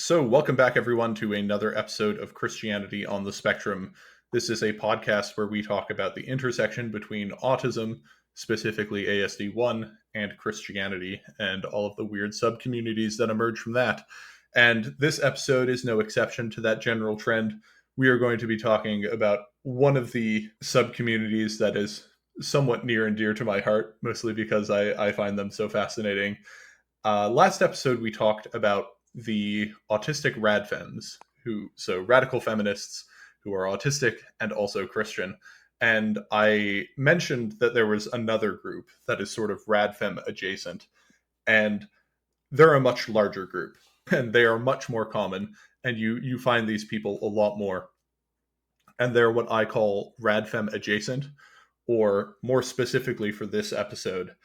So, welcome back, everyone, to another episode of Christianity on the Spectrum. This is a podcast where we talk about the intersection between autism, specifically ASD1, and Christianity, and all of the weird subcommunities that emerge from that. And this episode is no exception to that general trend. We are going to be talking about one of the subcommunities that is somewhat near and dear to my heart, mostly because I find them so fascinating. Last episode, we talked about the autistic radfems, so radical feminists who are autistic and also Christian. And I mentioned that there was another group that is sort of radfem adjacent, and they're a much larger group, and they are much more common, and you find these people a lot more. And they're what I call radfem adjacent, or more specifically for this episode,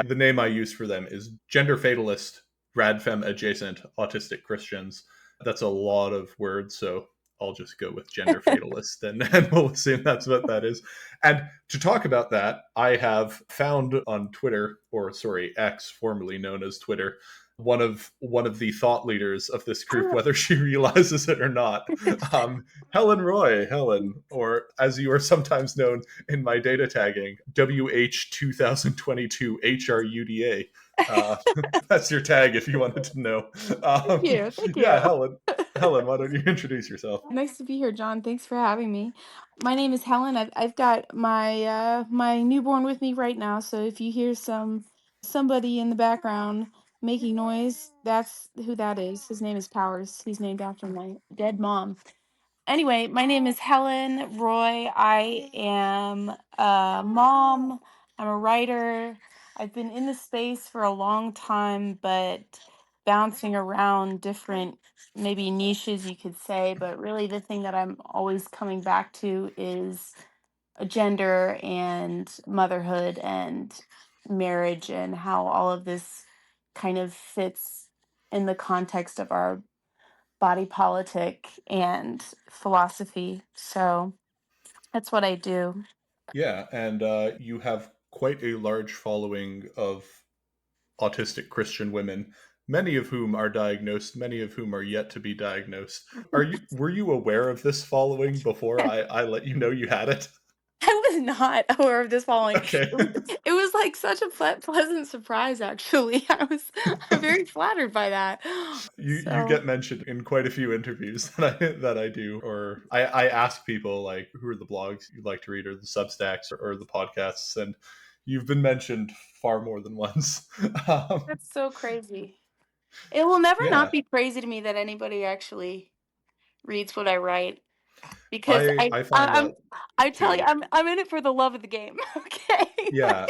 the name I use for them is gender fatalist, radfem adjacent, autistic Christians. That's a lot of words, so I'll just go with gender fatalist and we'll assume that's what that is. And to talk about that, I have found on Twitter, or sorry, X, formerly known as Twitter, one of the thought leaders of this group, whether she realizes it or not. Helen Roy, Helen, or as you are sometimes known in my data tagging, WH 2022 HRUDA. That's your tag if you wanted to know. Thank you. Thank you. Yeah, Helen, why don't you introduce yourself? Nice to be here, John. Thanks for having me. My name is Helen. I've got my newborn with me right now. So if you hear somebody in the background making noise, that's who that is. His name is Powers. He's named after my dead mom. Anyway, my name is Helen Roy. I am a mom. I'm a writer. I've been in the space for a long time, but bouncing around different, maybe niches, you could say. But really, the thing that I'm always coming back to is gender and motherhood and marriage and how all of this kind of fits in the context of our body politic and philosophy. So that's what I do. Yeah, and you have quite a large following of autistic Christian women, many of whom are diagnosed, many of whom are yet to be diagnosed. Were you aware of this following before I let you know you had it? I was not aware of this following. Okay. It was like such a pleasant surprise, actually. I'm very flattered by that. You So, get mentioned in quite a few interviews that I do, or I ask people like who are the blogs you'd like to read, or the Substacks, or the podcasts, and you've been mentioned far more than once. um, that's so crazy. It will never not yeah, be crazy to me that anybody actually reads what I write. Because I find that I tell you, too. I'm in it for the love of the game, okay? Yeah,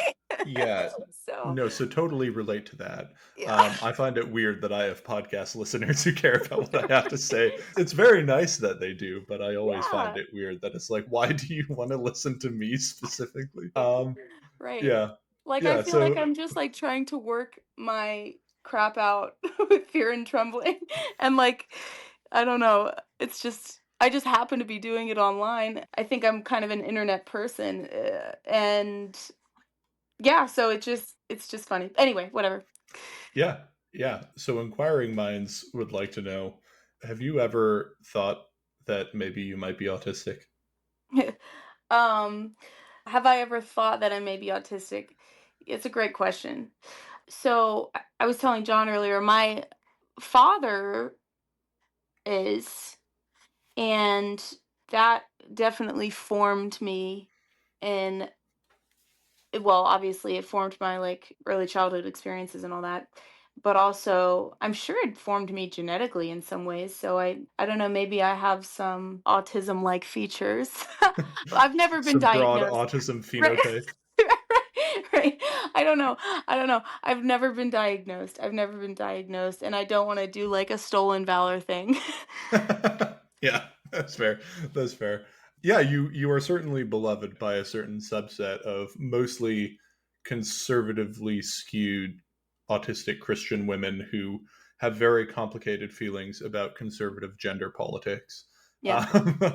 yeah. So, No, so totally relate to that. yeah. I find it weird that I have podcast listeners who care about what I have to say. It's very nice that they do, but I always find Yeah. it weird that it's like, why do you want to listen to me specifically? Right. Yeah, Like, I yeah. feel like So I'm just, like, trying to work my crap out with fear and trembling, and, like, I don't know, it's just I just happen to be doing it online. I think I'm kind of an internet person, and yeah, so it's just funny. Anyway, whatever. yeah, yeah. So inquiring minds would like to know: have you ever thought that maybe you might be autistic? Um, have I ever thought that I may be autistic? It's a great question. So, I was telling John earlier, my father is. And that definitely formed me in well, obviously it formed my like early childhood experiences and all that. But also, I'm sure it formed me genetically in some ways. So I don't know, maybe I have some autism like features. I've never been Some broad diagnosed. autism Right. phenotype. Right. I don't know. I don't know. I've never been diagnosed. I've never been diagnosed and I don't want to do like a stolen valor thing. Yeah, that's fair. That's fair. Yeah, you are certainly beloved by a certain subset of mostly conservatively skewed autistic Christian women who have very complicated feelings about conservative gender politics. Yeah.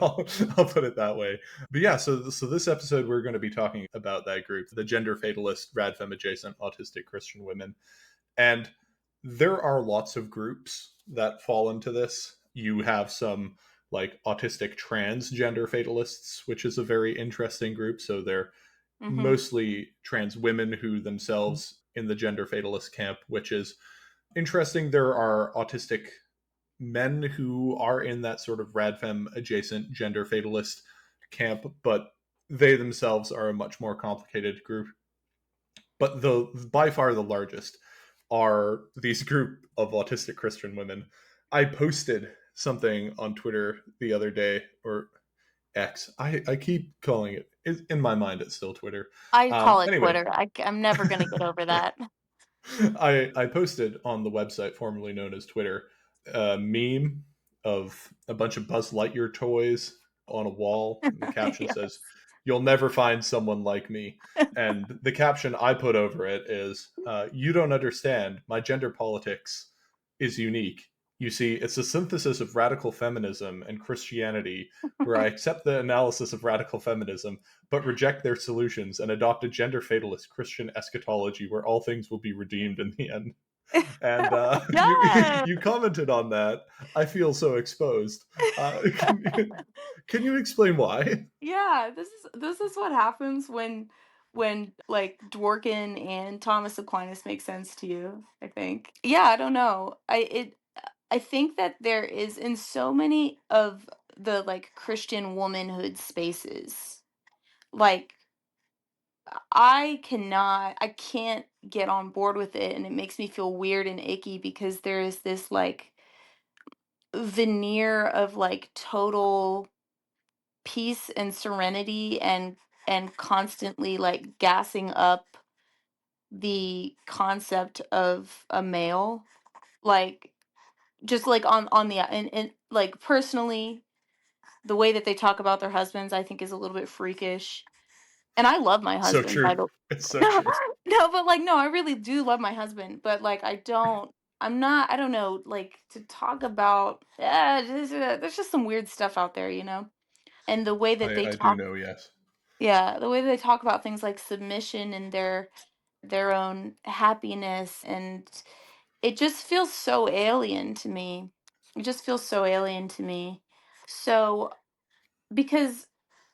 I'll put it that way. But yeah, so this episode we're going to be talking about that group, the gender fatalist, radfem adjacent autistic Christian women, and there are lots of groups that fall into this. You have some like autistic transgender fatalists, which is a very interesting group. So they're Mhm. mostly trans women who themselves in the gender fatalist camp, which is interesting. There are autistic men who are in that sort of radfem adjacent gender fatalist camp, but they themselves are a much more complicated group. But the by far the largest are these group of autistic Christian women. I posted something on Twitter the other day, or X. I keep calling it, in my mind, it's still Twitter. I call it Anyway, Twitter. I'm never gonna get over that. I posted on the website formerly known as Twitter a meme of a bunch of Buzz Lightyear toys on a wall, and the caption says, Yes. "You'll never find someone like me." And the caption I put over it is, "You don't understand. My gender politics is unique. You see, it's a synthesis of radical feminism and Christianity, where I accept the analysis of radical feminism, but reject their solutions and adopt a gender fatalist Christian eschatology where all things will be redeemed in the end." And Yeah. you commented on that. I feel so exposed. Can you explain why? Yeah, this is what happens when like Dworkin and Thomas Aquinas make sense to you, I think. Yeah, I don't know. I think that there is in so many of the like Christian womanhood spaces, like I can't get on board with it, and it makes me feel weird and icky because there is this like veneer of like total peace and serenity and constantly like gassing up the concept of a male, like just like on the and like personally the way that they talk about their husbands I think is a little bit freakish. And I love my So husband, by true. the It's so no, true. no, but like no, I really do love my husband, but like I'm not, I don't know, like to talk about there's just some weird stuff out there, you know? And the way that they I do talk, know. Yes. yeah, the way they talk about things like submission and their own happiness, and it just feels so alien to me. It just feels so alien to me. So because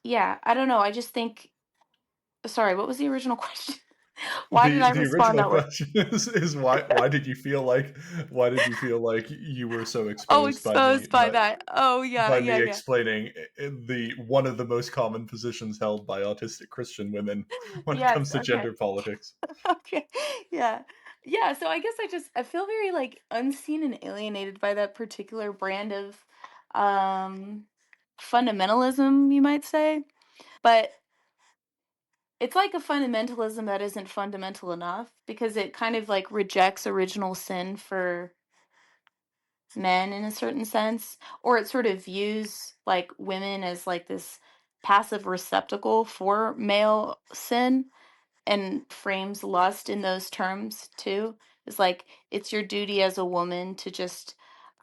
yeah, I don't know, I just think sorry, what was the original question? Why did I The respond original that way? question is why did you feel like you were so Oh, exposed exposed by that. Oh, yeah, by yeah, me yeah. explaining the one of the most common positions held by autistic Christian women when it Yes, comes to okay. gender politics? Okay. Yeah. Yeah, so I guess I feel very, like, unseen and alienated by that particular brand of, um, fundamentalism, you might say, but it's like a fundamentalism that isn't fundamental enough because it kind of, like, rejects original sin for men in a certain sense, or it sort of views like women as like this passive receptacle for male sin and frames lust in those terms too. It's like it's your duty as a woman to just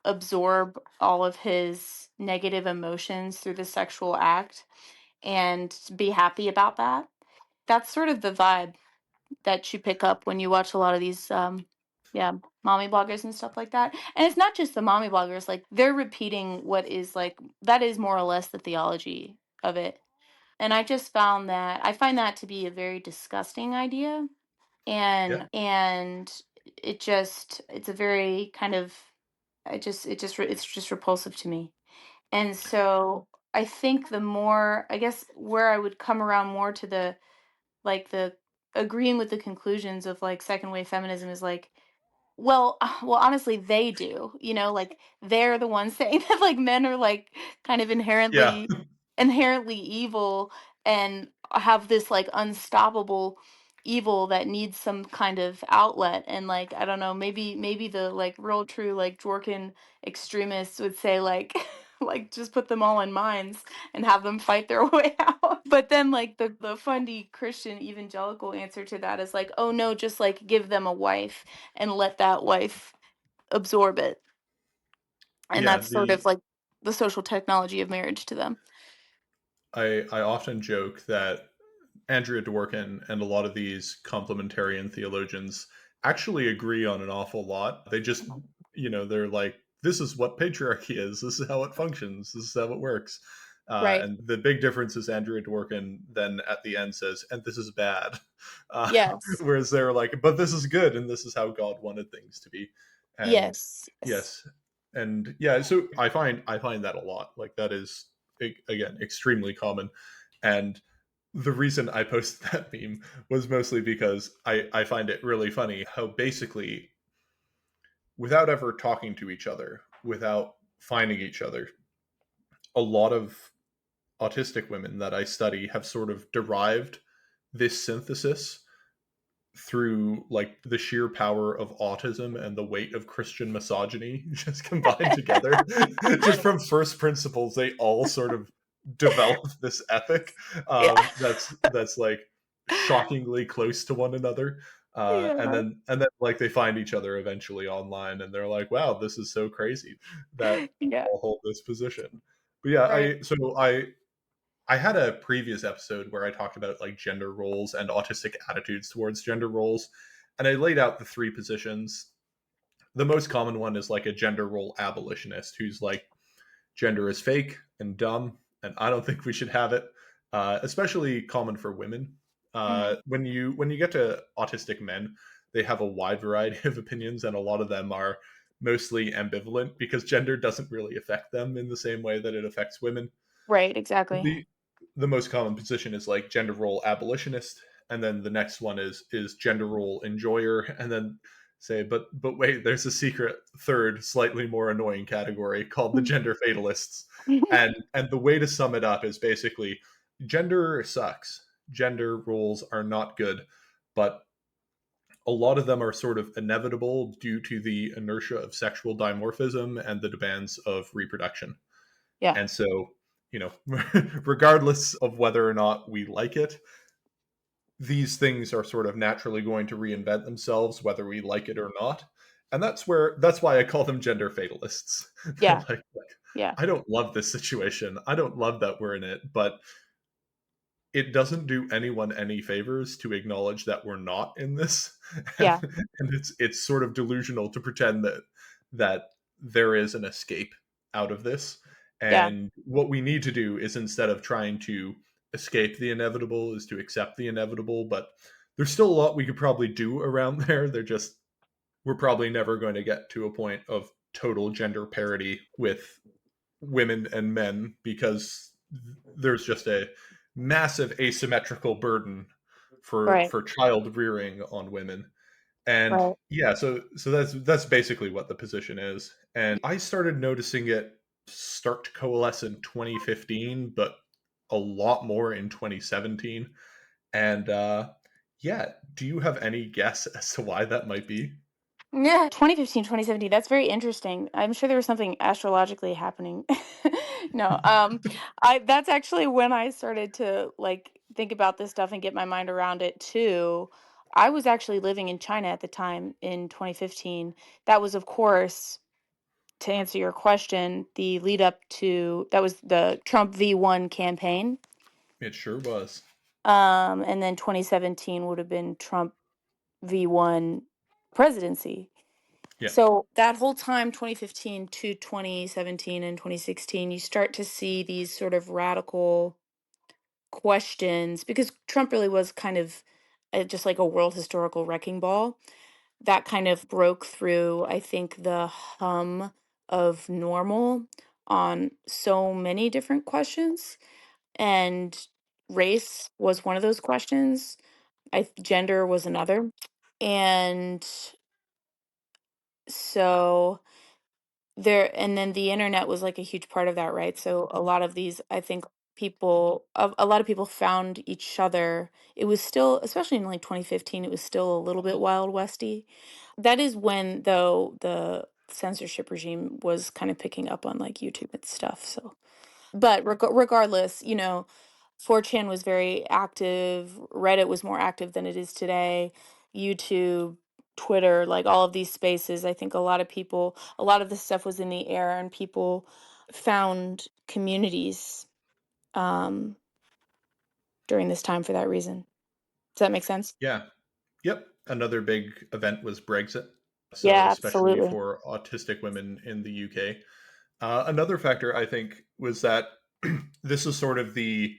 absorb all of his negative emotions through the sexual act and be happy about that. That's sort of the vibe that you pick up when you watch a lot of these yeah, mommy bloggers and stuff like that. And it's not just the mommy bloggers, like they're repeating what is like that is more or less the theology of it. And I find that to be a very disgusting idea. Yeah. And it's a very kind of it's just repulsive to me. And so I think the more I guess where I would come around more to the agreeing with the conclusions of like second wave feminism is like well honestly they do, you know, like they're the ones saying that like men are like kind of Yeah. inherently evil and have this like unstoppable evil that needs some kind of outlet. And like I don't know, maybe the like real true like Dworkin extremists would say like like just put them all in mines and have them fight their way out. But then like the fundy Christian evangelical answer to that is like, oh no, just like give them a wife and let that wife absorb it. And Yeah. that's sort of The like the social technology of marriage to them. I often joke that Andrea Dworkin and a lot of these complementarian theologians actually agree on an awful lot. They just, they're like, this is what patriarchy is. This is how it functions. This is how it works. Right. And the big difference is Andrea Dworkin then at the end says, and this is bad. Uh, Yes. whereas they're like, but this is good, and this is how God wanted things to be. And Yes. Yes. yes, and yeah, so I find that a lot. Like that is again extremely common, and the reason I posted that meme was mostly because I find it really funny how basically, without ever talking to each other, without finding each other, a lot of autistic women that I study have sort of derived this synthesis through like the sheer power of autism and the weight of Christian misogyny just combined together. Just from first principles, they all sort of develop this ethic Yeah. that's like shockingly close to one another. And Yeah. then like they find each other eventually online, and they're like, "Wow, this is so crazy that Yeah. I'll hold this position." But yeah, Right. I had a previous episode where I talked about like gender roles and autistic attitudes towards gender roles, and I laid out the three positions. The most common one is like a gender role abolitionist who's like, gender is fake and dumb, and I don't think we should have it. Especially common for women. Mhm. When you get to autistic men, they have a wide variety of opinions, and a lot of them are mostly ambivalent because gender doesn't really affect them in the same way that it affects women. Right, exactly. The most common position is like gender role abolitionist, and then the next one is gender role enjoyer, and then say, but wait, there's a secret third, slightly more annoying category called the gender fatalists. And the way to sum it up is basically gender sucks. Gender roles are not good, but a lot of them are sort of inevitable due to the inertia of sexual dimorphism and the demands of reproduction. Yeah. And so, regardless of whether or not we like it, these things are sort of naturally going to reinvent themselves, whether we like it or not. And that's why I call them gender fatalists. They're Yeah. like, Yeah. I don't love this situation. I don't love that we're in it, but it doesn't do anyone any favors to acknowledge that we're not in this. and, Yeah. and it's sort of delusional to pretend that there is an escape out of this. Yeah. And what we need to do is, instead of trying to escape the inevitable, is to accept the inevitable. But there's still a lot we could probably do around there. We're probably never going to get to a point of total gender parity with women and men, because there's just a massive asymmetrical burden Right. for child rearing on women. And Right. yeah, so that's basically what the position is. And I started noticing it start to coalesce in 2015, but a lot more in 2017. And yeah, do you have any guess as to why that might be? Yeah, 2015, 2017. That's very interesting. I'm sure there was something astrologically happening. No, I that's actually when I started to like think about this stuff and get my mind around it too. I was actually living in China at the time in 2015. That was, of course, to answer your question, the lead up to that was the Trump V1 campaign. It sure was. And then 2017 would have been Trump V1 presidency. Yeah. So that whole time, 2015 to 2017 and 2016, you start to see these sort of radical questions because Trump really was kind of just like a world historical wrecking ball that kind of broke through, I think, the hum of normal on so many different questions. And race was one of those questions. Gender was another. And so and then the internet was like a huge part of that, right? So a lot of these, I think, a lot of people found each other. It was still, especially in like 2015, it was still a little bit wild westy. That is when, though, the censorship regime was kind of picking up on like YouTube and stuff. So, but regardless, 4chan was very active. Reddit was more active than it is today. YouTube, Twitter, like all of these spaces, I think a lot of this stuff was in the air, and people found communities um, during this time for that reason. Does that make sense? Yeah. Yep. Another big event was Brexit, so Yeah, especially absolutely. for autistic women in the UK. Another factor I think was that this is sort of the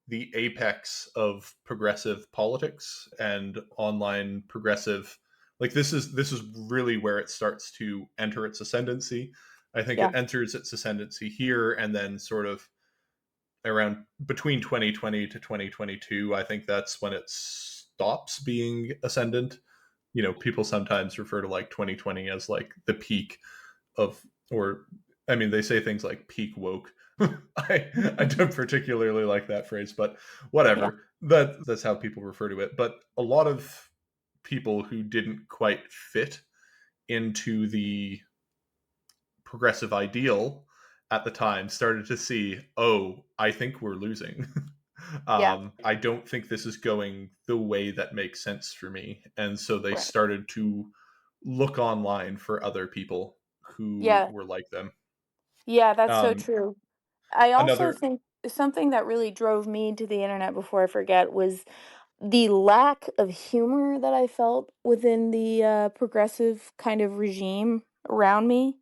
apex of progressive politics and online progressive. Like this is really where it starts to enter its ascendancy. I think Yeah, it enters its ascendancy here, and then sort of around between 2020 to 2022, I think that's when it stops being ascendant. People sometimes refer to like 2020 as like the peak of, or I mean, they say things like peak woke. I don't particularly like that phrase, but yeah, whatever. That's how people refer to it. But a lot of people who didn't quite fit into the progressive ideal at the time started to see, oh, I think we're losing. yeah, I don't think this is going the way that makes sense for me. And so they right. started to look online for other people who Yeah, were like them. yeah, that's so Um, true. I also another, think something that really drove me to the internet before I forget was the lack of humor that I felt within the progressive kind of regime around me.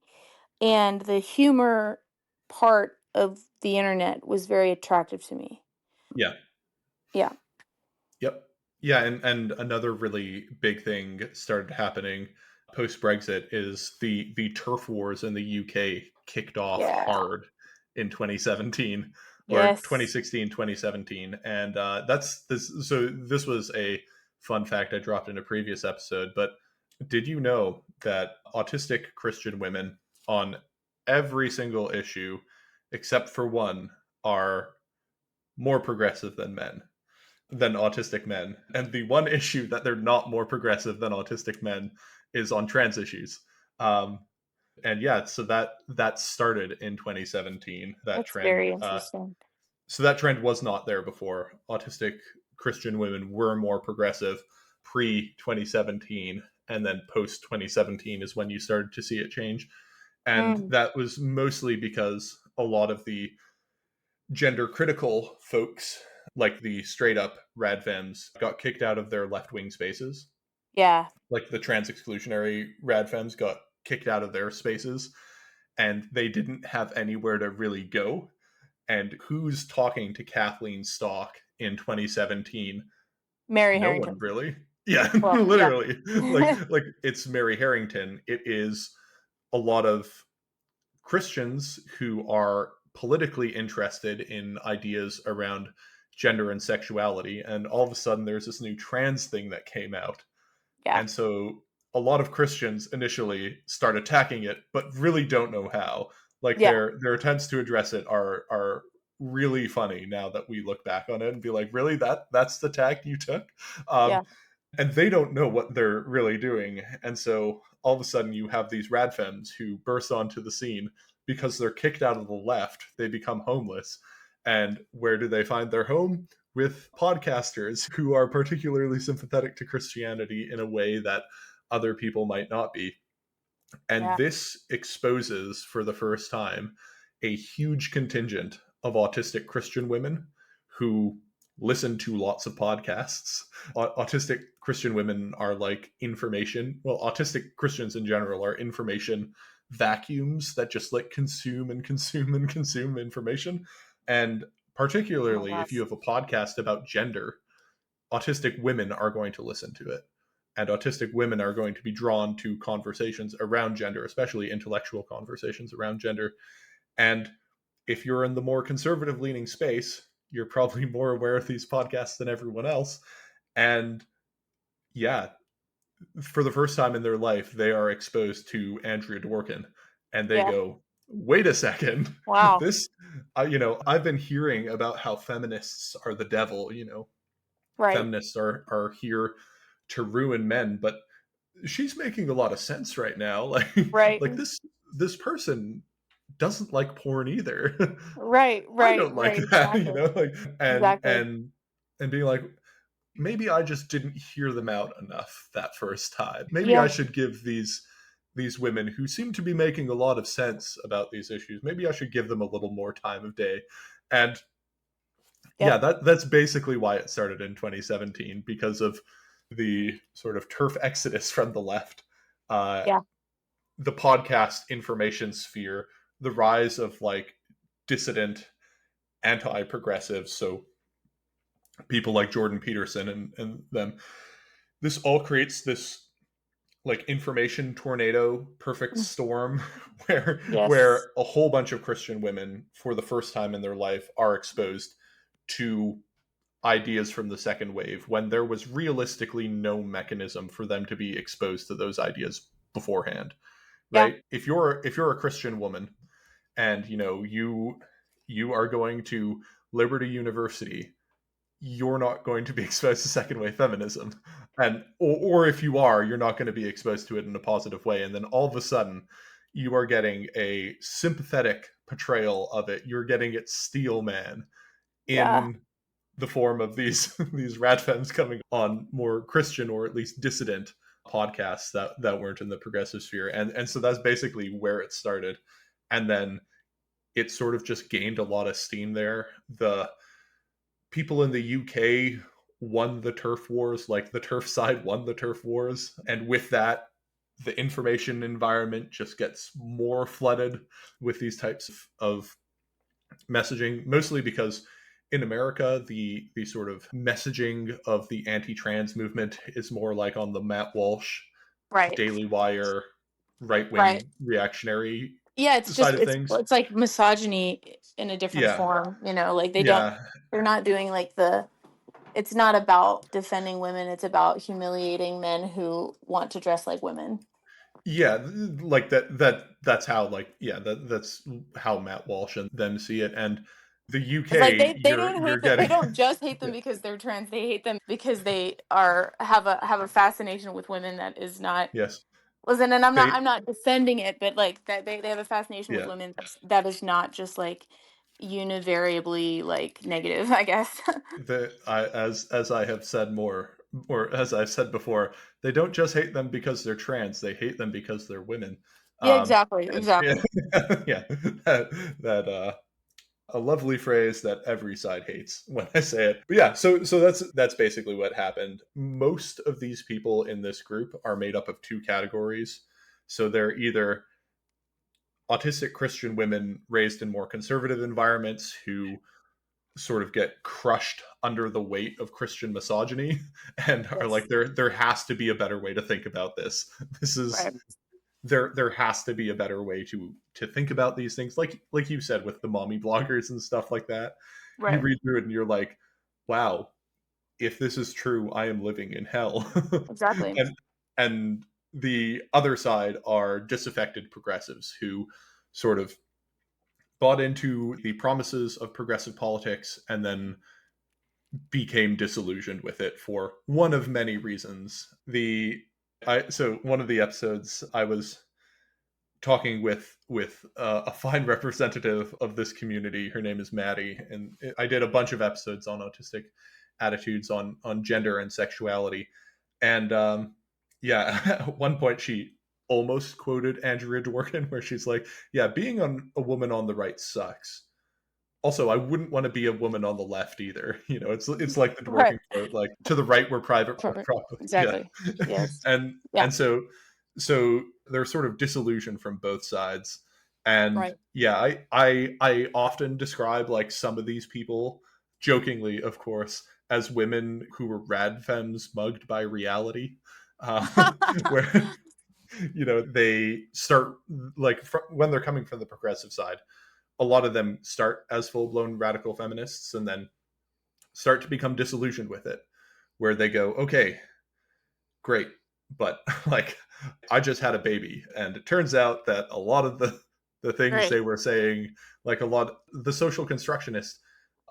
And the humor part of the internet was very attractive to me. yeah, Yeah. yep. Yeah, and another really big thing started happening post Brexit is the turf wars in the UK kicked off Yeah. hard in 2017 or Yes. 2016, 2017. And that's this. So this was a fun fact I dropped in a previous episode. But did you know that autistic Christian women on every single issue, except for one, are more progressive than autistic men. And the one issue that they're not more progressive than autistic men is on trans issues. Um, and yeah, so that started in 2017. That That's trend. very interesting. So that trend was not there before. Autistic Christian women were more progressive pre 2017, and then post 2017 is when you started to see it change. And Mm. that was mostly because a lot of the gender critical folks, like the straight up radfems, got kicked out of their left wing spaces. Yeah. Like the trans exclusionary radfems got kicked out of their spaces, and they didn't have anywhere to really go. And who's talking to Kathleen Stock in 2017? Mary No one Harrington. really. Yeah, Well, yeah. literally. Like it's Mary Harrington. It is a lot of Christians who are politically interested in ideas around gender and sexuality, and all of a sudden there's this new trans thing that came out. Yeah. And so a lot of Christians initially start attacking it, but really don't know how. Like Yeah. their attempts to address it are really funny now that we look back on it and be like, really, that's the tack you took. Um, Yeah. and they don't know what they're really doing. And so all of a sudden you have these radfems who burst onto the scene because they're kicked out of the left. They become homeless. And where do they find their home? With podcasters who are particularly sympathetic to Christianity in a way that other people might not be. And Yeah. this exposes for the first time a huge contingent of autistic Christian women who listen to lots of podcasts. Autistic Christian women are like information. Well, autistic Christians in general are information vacuums that just like consume and consume and consume information. And Oh my particularly if you gosh. have a podcast about gender, autistic women are going to listen to it. And autistic women are going to be drawn to conversations around gender, especially intellectual conversations around gender. And if you're in the more conservative leaning space, you're probably more aware of these podcasts than everyone else. And yeah, for the first time in their life, they are exposed to Andrea Dworkin and they Yeah. go, wait a second, Wow. this, I've been hearing about how feminists are the devil, Right. feminists are here to ruin men, but she's making a lot of sense right now. Like Right. like this person doesn't like porn either. Right. I Right. don't like Right. that, Exactly. like and Exactly. and and being like, maybe I just didn't hear them out enough that first time. Maybe I Yeah. should give these women who seem to be making a lot of sense about these issues, maybe I should give them a little more time of day. And yeah, Yep. that's basically why it started in 2017, because of the sort of turf exodus from the left, uh, Yeah. the podcast information sphere, the rise of like dissident anti-progressives, so people like Jordan Peterson and them. This all creates this like information tornado perfect Mm. storm where Yes. where a whole bunch of Christian women for the first time in their life are exposed to ideas from the second wave when there was realistically no mechanism for them to be exposed to those ideas beforehand, Yeah. right? If you're a Christian woman and you are going to Liberty University, you're not going to be exposed to second wave feminism, and or if you are, you're not going to be exposed to it in a positive way, and then all of a sudden you are getting a sympathetic portrayal of it. You're getting it steel man Yeah. in the form of these these radfems coming on more Christian or at least dissident podcasts that weren't in the progressive sphere, and so that's basically where it started, and then it sort of just gained a lot of steam there. The people in the UK won the turf wars, like the turf side won the turf wars, and with that the information environment just gets more flooded with these types of messaging, mostly because in America the sort of messaging of the anti-trans movement is more like on the Matt Walsh Right. Daily Wire Right. right-wing reactionary Yeah, it's just side of things. it's like misogyny in a different Yeah. form, like Yeah. they're not doing like the it's not about defending women, it's about humiliating men who want to dress like women. Yeah, like that's how like yeah, that's how Matt Walsh and them see it. And the It's like UK, they you're don't you're hate them. They getting don't just hate them yeah, because they're trans. They hate them because they are have a fascination with women that is not. yes. Listen, and They I'm not defending it, but like that they have a fascination with yeah, women that is not just like univariably like negative, I guess. as I have said more, or as I've said before, they don't just hate them because they're trans, they hate them because they're women. Yeah, Um exactly, and yeah, exactly. yeah, that a lovely phrase that every side hates when I say it. But yeah, so that's basically what happened. Most of these people in this group are made up of two categories. So they're either autistic Christian women raised in more conservative environments who sort of get crushed under the weight of Christian misogyny and are like Yes. there has to be a better way to think about this. This is Right. there has to be a better way to think about these things, like you said with the mommy bloggers and stuff like that. You Right. read through it and you're like, wow, if this is true, I am living in hell. Exactly. and and the other side are disaffected progressives who sort of bought into the promises of progressive politics and then became disillusioned with it for one of many reasons. So one of the episodes I was talking with a fine representative of this community. Her name is Maddie, and I did a bunch of episodes on autistic attitudes on gender and sexuality. And yeah, at one point she almost quoted Andrea Dworkin, where she's like, "Yeah, being a woman on the right sucks. Also, I wouldn't want to be a woman on the left either. It's like the Right. Dworkin quote, like to the right we're private, we're Perfect. property." Yeah, Exactly. Yes. and Yeah. and so they're sort of disillusioned from both sides. And Right. yeah, I often describe like some of these people, jokingly, of course, as women who were radfems mugged by reality, uh, where they start like when they're coming from the progressive side, a lot of them start as full-blown radical feminists and then start to become disillusioned with it, where they go, okay, great, but like I just had a baby, and it turns out that a lot of the things Right. they were saying, like a lot the social constructionist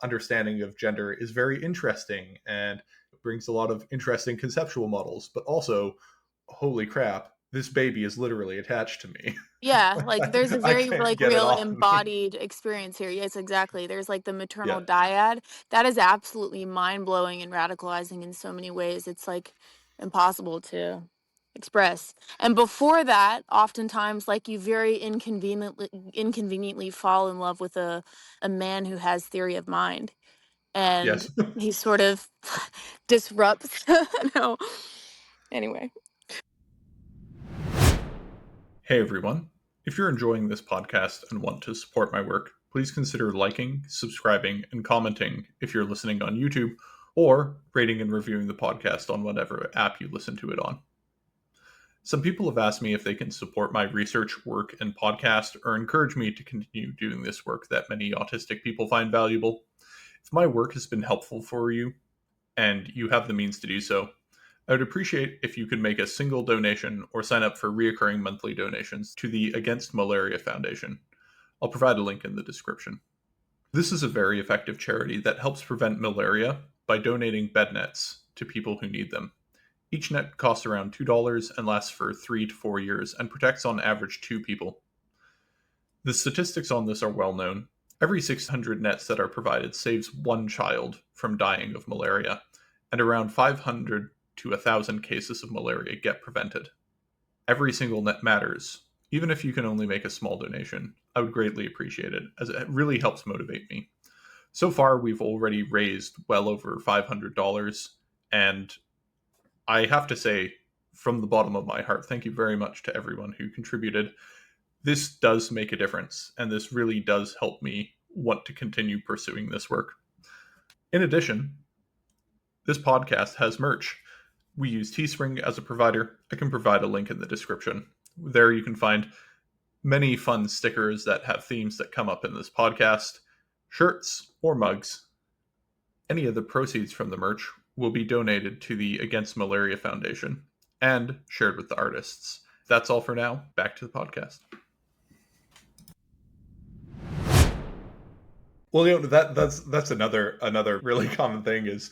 understanding of gender is very interesting and brings a lot of interesting conceptual models, but also, holy crap, this baby is literally attached to me. Yeah, like there's a I very can't like get it real off of me. embodied experience here. Yes, exactly. There's like the maternal Yeah. dyad. That is absolutely mind-blowing and radicalizing in so many ways. It's like impossible to express. And before that, oftentimes like you very inconveniently fall in love with a man who has theory of mind. and Yes. he sort of disrupts. No. Anyway. Hey everyone. If you're enjoying this podcast and want to support my work, please consider liking, subscribing, and commenting if you're listening on YouTube, or rating and reviewing the podcast on whatever app you listen to it on. Some people have asked me if they can support my research work and podcast or encourage me to continue doing this work that many autistic people find valuable. If my work has been helpful for you and you have the means to do so, I would appreciate if you could make a single donation or sign up for reoccurring monthly donations to the Against Malaria Foundation. I'll provide a link in the description. This is a very effective charity that helps prevent malaria by donating bed nets to people who need them. Each net costs around $2 and lasts for 3 to 4 years and protects on average 2 people. The statistics on this are well known. Every 600 nets that are provided saves one child from dying of malaria, and around 500 to 1,000 cases of malaria get prevented. Every single net matters. Even if you can only make a small donation, I would greatly appreciate it, as it really helps motivate me. So far, we've already raised well over $500, and I have to say, from the bottom of my heart, thank you very much to everyone who contributed. This does make a difference, and this really does help me want to continue pursuing this work. In addition, this podcast has merch. We use Teespring as a provider. I can provide a link in the description. There you can find many fun stickers that have themes that come up in this podcast, shirts, or mugs. Any of the proceeds from the merch will be donated to the Against Malaria Foundation and shared with the artists. That's all for now. Back to the podcast. Well, that's another really common thing is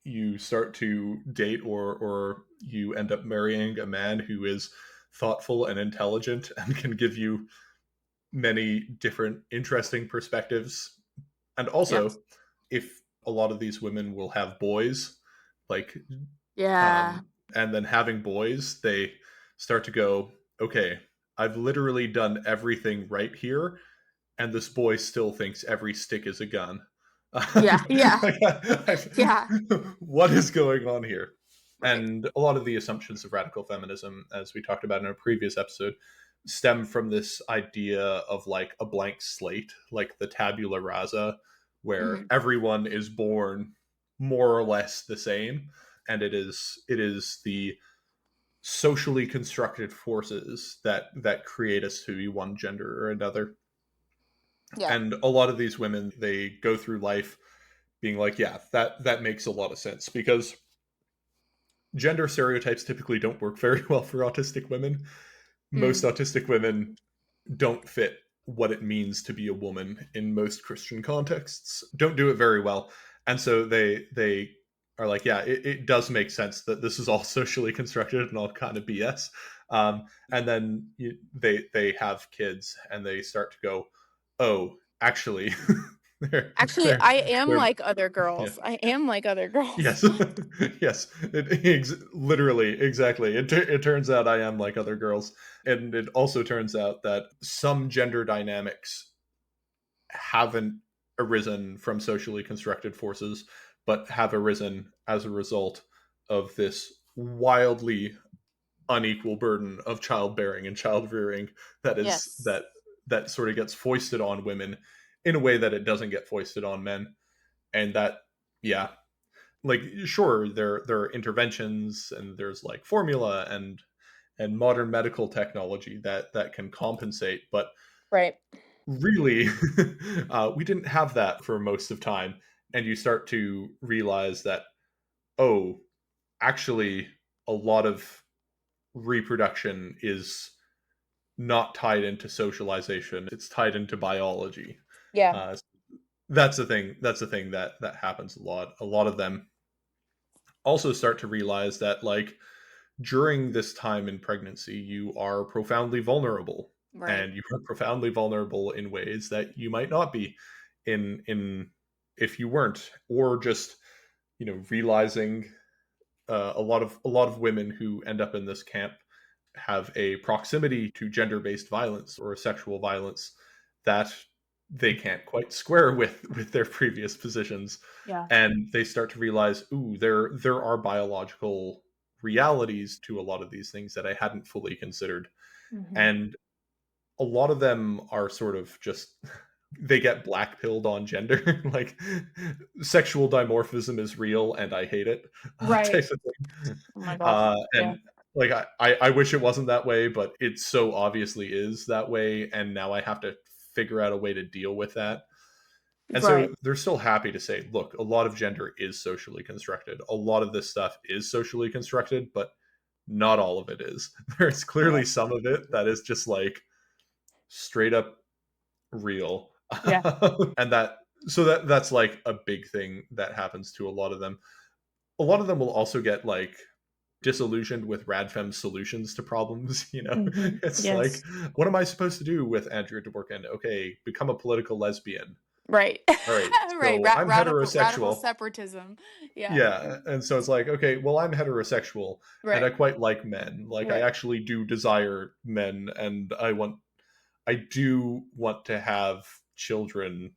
you start to date or you end up marrying a man who is thoughtful and intelligent and can give you many different interesting perspectives. And Yes. also, if a lot of these women will have boys, like Yeah. and then having boys, they start to go, okay, I've literally done everything right here, and this boy still thinks every stick is a gun. Yeah. Yeah. Yeah. What is going on here? Right. And a lot of the assumptions of radical feminism, as we talked about in a previous episode, stem from this idea of like a blank slate, like the tabula rasa, where Hmm. everyone is born more or less the same, and it is the socially constructed forces that create us to be one gender or another. Yeah. And a lot of these women, they go through life being like, yeah, that makes a lot of sense, because gender stereotypes typically don't work very well for autistic women. Most Mm. autistic women don't fit what it means to be a woman in most Christian contexts, don't do it very well. And so they are like, yeah, it does make sense that this is all socially constructed and all kind of BS. And then they have kids and they start to go, oh, actually, they're, Actually, they're, I am they're, like other yeah. girls. I am like other girls. Yes, yes, literally, exactly. It turns out I am like other girls. And it also turns out that some gender dynamics haven't arisen from socially constructed forces, but have arisen as a result of this wildly unequal burden of childbearing and child rearing that is Yes. that sort of gets foisted on women in a way that it doesn't get foisted on men. And that, yeah, like, sure, there are interventions and there's like formula and modern medical technology that can compensate, but Right. really, we didn't have that for most of time. And you start to realize that, oh, actually, a lot of reproduction is not tied into socialization, it's tied into biology. Yeah. uh, that's the thing that happens a lot of them also start to realize that, like, during this time in pregnancy, you are profoundly vulnerable, Right. and you are profoundly vulnerable in ways that you might not be in if you weren't, or just, realizing a lot of women who end up in this camp have a proximity to gender-based violence or sexual violence that they can't quite square with their previous positions, Yeah. and they start to realize, ooh, there are biological realities to a lot of these things that I hadn't fully considered. Mhm. And a lot of them are sort of just they get black pilled on gender, like sexual dimorphism is real and I hate it, type Right. of thing. Oh my gosh. Yeah. And like I wish it wasn't that way, but it so obviously is that way, and now I have to figure out a way to deal with that. And Right. so they're still happy to say, look, a lot of gender is socially constructed. A lot of this stuff is socially constructed, but not all of it is. There's clearly Right. some of it that is just like straight up real. Yeah. And that's like a big thing that happens to a lot of them. A lot of them will also get like disillusioned with Radfem solutions to problems. Mhm. It's like, Yes. what am I supposed to do with Andrea Dworkin? Okay, become a political lesbian. Right. All right, Right. so I'm Radical heterosexual. separatism. Yeah. Yeah, and so it's like, okay, well, I'm heterosexual, and I Right. quite like men. Like, I Right. actually do desire men, and I do want to have children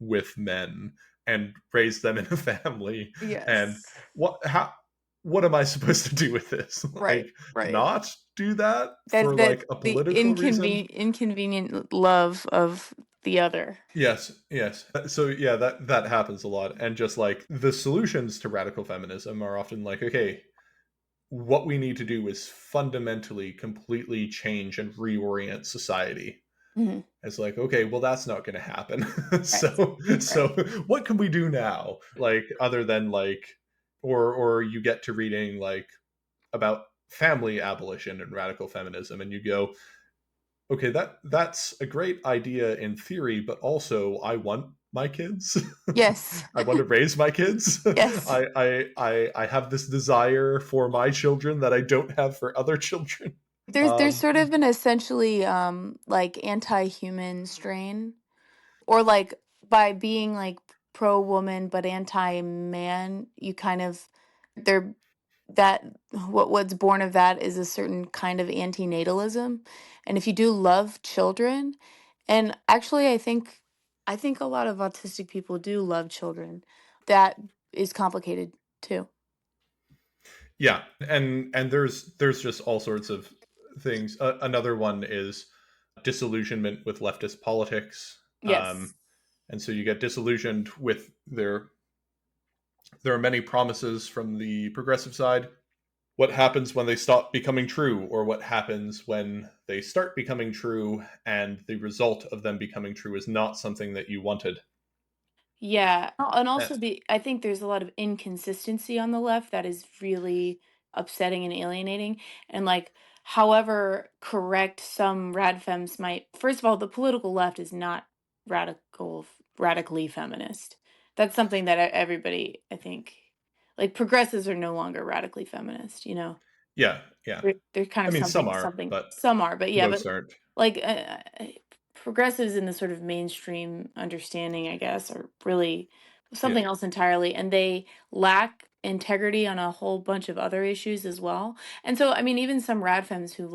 with men and raise them in a family. And Yes. what am I supposed to do with this? Right. Like, Right. not do that That's for like a the political reason? inconvenient love of the other. Yes, yes. So yeah, that happens a lot. And just like the solutions to radical feminism are often like, okay, what we need to do is fundamentally completely change and reorient society. Mhm. It's like, okay, well, that's not going to happen. Right. So Right. what can we do now? Like, other than like, or you get to reading like about family abolition and radical feminism, and you go, okay, that's a great idea in theory, but also I want my kids. Yes. I want to raise my kids. Yes. I have this desire for my children that I don't have for other children. There's Um, sort of an essentially like anti-human strain, or like by being like pro woman but anti man, you kind of they're that what's born of that is a certain kind of antinatalism. And if you do love children, and actually I think a lot of autistic people do love children, that is complicated too. Yeah, and there's just all sorts of things. Another one is disillusionment with leftist politics, Yes. and so you get disillusioned with their. There are many promises from the progressive side. What happens when they stop becoming true, or what happens when they start becoming true, and the result of them becoming true is not something that you wanted. Yeah, and Uh, also I think there's a lot of inconsistency on the left that is really upsetting and alienating. And like, however correct some radfems might, first of all, the political left is not radically feminist. That's something that everybody, I think, like progressives are no longer radically feminist. yeah, yeah. They're kind I of mean, some something are, something but some are, but yeah, most but aren't. like progressives in the sort of mainstream understanding, I guess, are really Yeah, something else entirely, and they lack integrity on a whole bunch of other issues as well. And so, I mean, even some radfems who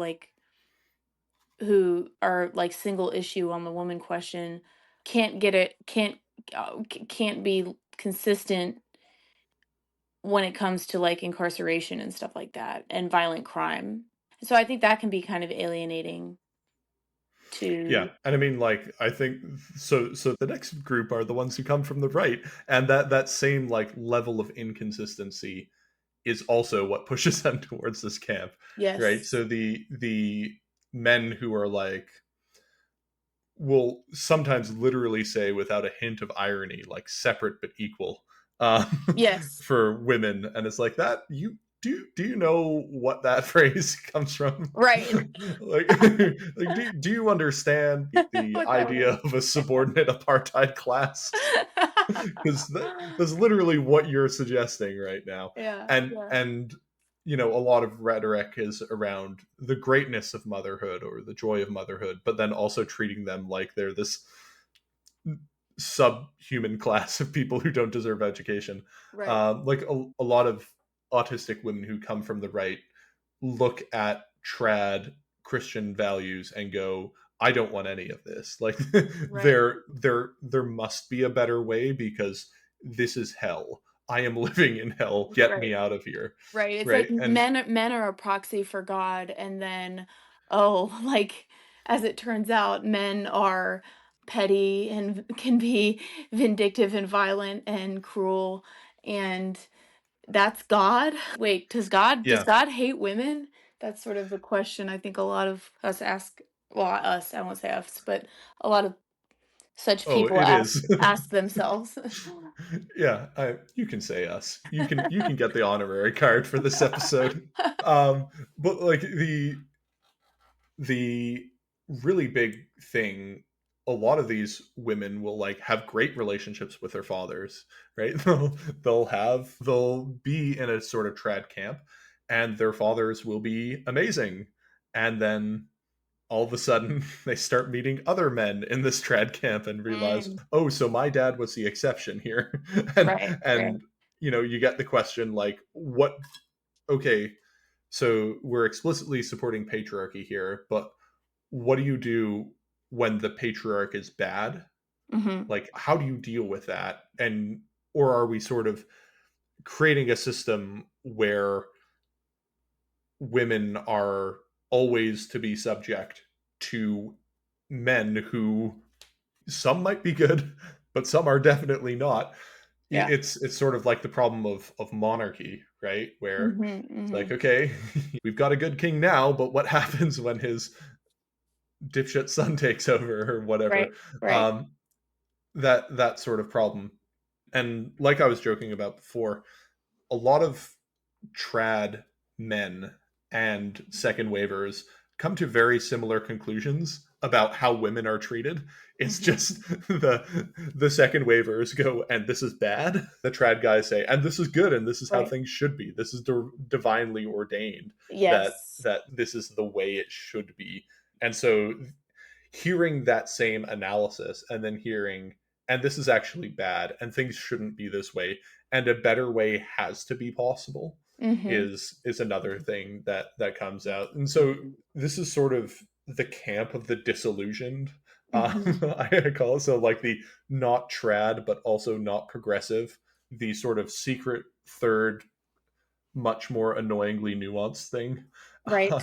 are like single issue on the woman question can't be consistent when it comes to like incarceration and stuff like that and violent crime. So I think that can be kind of alienating yeah. to. And I mean, like, I think so. So the next group are the ones who come from the right, and that same like level of inconsistency is also what pushes them towards this camp, right? Yes. So the men who are like will sometimes literally say without a hint of irony, like separate but equal, Yes. for women, and it's like that. You do you know what that phrase comes from? Right. Like do you understand the What that idea means. of a subordinate apartheid class? Because that's literally what you're suggesting right now. Yeah, yeah. And a lot of rhetoric is around the greatness of motherhood or the joy of motherhood, but then also treating them like they're this subhuman class of people who don't deserve education. Right. Like a lot of autistic women who come from the right look at trad Christian values and go, I don't want any of this. Like Right. there must be a better way because this is hell. I am living in hell. Get me Right. out of here. Right. It's like Right? And men are a proxy for God, and then, oh, like, as it turns out, men are petty and can be vindictive and violent and cruel, and that's God? Wait, does yeah. God hate women? That's sort of the question I think a lot of us ask. Well, us, I won't say us, but a lot of such Oh, people it is. ask themselves. Yeah, you can say us. You can get the honorary card for this episode. But like the really big thing, a lot of these women will like have great relationships with their fathers, right? They'll be in a sort of trad camp, and their fathers will be amazing, and then all of a sudden they start meeting other men in this trad camp and realize, Mm, oh, so my dad was the exception here. and right, right. and you get the question like, what, okay, so we're explicitly supporting patriarchy here, but what do you do when the patriarch is bad? Mhm. Like, how do you deal with that? And or are we sort of creating a system where women are always to be subject to men who, some might be good, but some are definitely not. Yeah. It's sort of like the problem of monarchy, right? Where Mhm, it's like, mhm. okay, we've got a good king now, but what happens when his dipshit son takes over or whatever? Right, right. Um, that sort of problem. And like I was joking about before, a lot of trad men and second waivers come to very similar conclusions about how women are treated. It's Mhm. just the second waivers go, and this is bad. The trad guys say, and this is good, and this is how Right. things should be. This is divinely ordained, that Yes. this is the way it should be. And so hearing that same analysis and then hearing, and this is actually bad and things shouldn't be this way and a better way has to be possible, Mhm. is another thing that comes out. And so this is sort of the camp of the disillusioned, Mhm. I call it. So like the not trad but also not progressive, the sort of secret third, much more annoyingly nuanced thing. Right. Um,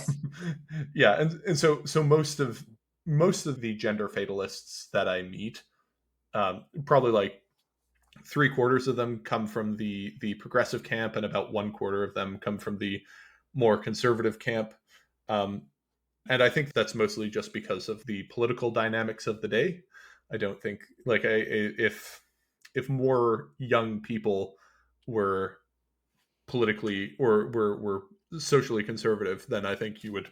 yeah, and so most of the gender fatalists that I meet, probably like three-quarters of them come from the progressive camp, and about one quarter of them come from the more conservative camp. Um, and I think that's mostly just because of the political dynamics of the day. I don't think like if more young people were politically or were socially conservative, then I think you would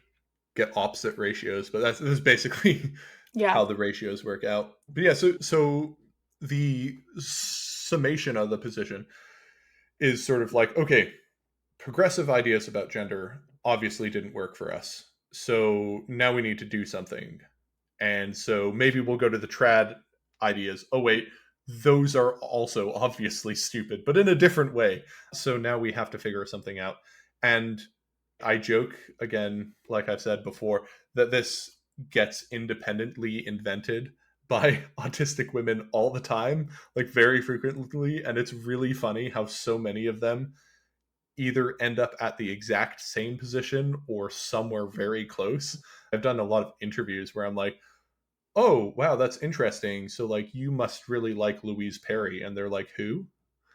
get opposite ratios. But that's basically Yeah. how the ratios work out. But yeah, so the summation of the position is sort of like, okay, progressive ideas about gender obviously didn't work for us. So now we need to do something. And so maybe we'll go to the trad ideas. Oh, wait, those are also obviously stupid, but in a different way. So now we have to figure something out. And I joke again, like I've said before, that this gets independently invented by autistic women all the time, like very frequently. And it's really funny how so many of them either end up at the exact same position or somewhere very close. I've done a lot of interviews where I'm like, oh wow, that's interesting, so like you must really like Louise Perry, and they're like, who?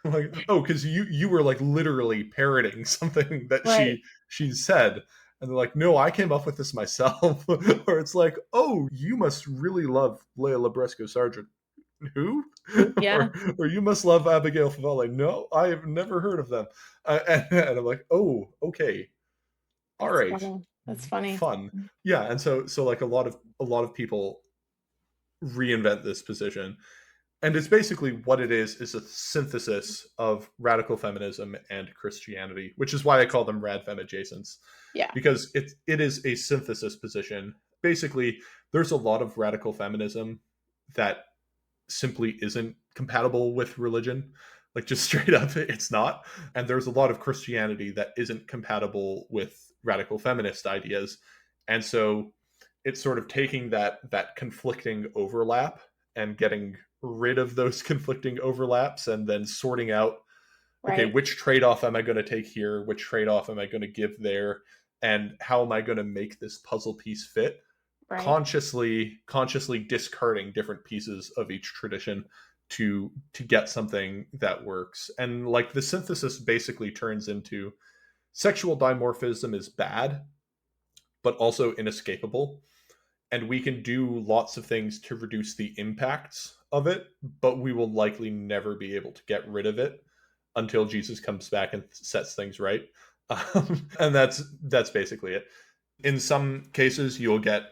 I'm like, oh, because you were like literally parroting something that Right. she said, and they're like, no, I came up with this myself. Or it's like, oh, you must really love Leia Labresco Sargent. Who? Yeah. Or you must love Abigail Favale. No, I have never heard of them. And I'm like, oh, okay, all That's right, funny. That's funny. fun. Yeah, and so like a lot of people reinvent this position. And it's basically what it is a synthesis of radical feminism and Christianity, which is why I call them Radfem adjacents, Yeah. because it is a synthesis position. Basically, there's a lot of radical feminism that simply isn't compatible with religion. Like just straight up, it's not. And there's a lot of Christianity that isn't compatible with radical feminist ideas. And so it's sort of taking that conflicting overlap and getting rid of those conflicting overlaps and then sorting out, okay, Right. which trade-off am I going to take here, which trade-off am I going to give there, and how am I going to make this puzzle piece fit, Right. consciously discarding different pieces of each tradition to get something that works. And like the synthesis basically turns into sexual dimorphism is bad but also inescapable, and we can do lots of things to reduce the impacts of it, but we will likely never be able to get rid of it until Jesus comes back and sets things right. And that's basically it. In some cases, you'll get,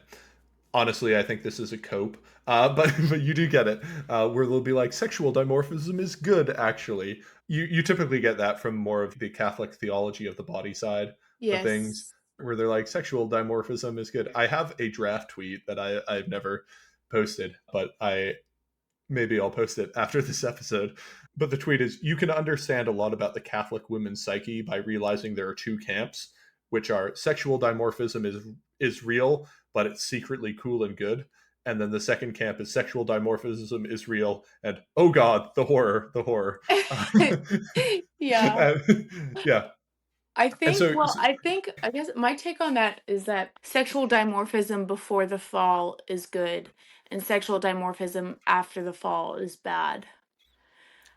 honestly, I think this is a cope, but you do get it, where they'll be like, sexual dimorphism is good. Actually, you typically get that from more of the Catholic theology of the body side of things, Yes. where they're like, sexual dimorphism is good. I have a draft tweet that I've never posted, but I'll post it after this episode. But the tweet is, you can understand a lot about the Catholic women's psyche by realizing there are two camps, which are sexual dimorphism is real, but it's secretly cool and good. And then the second camp is sexual dimorphism is real, and oh god, the horror, the horror. Yeah. Yeah, I and think, well, I guess my take on that is that sexual dimorphism before the fall is good, and sexual dimorphism after the fall is bad.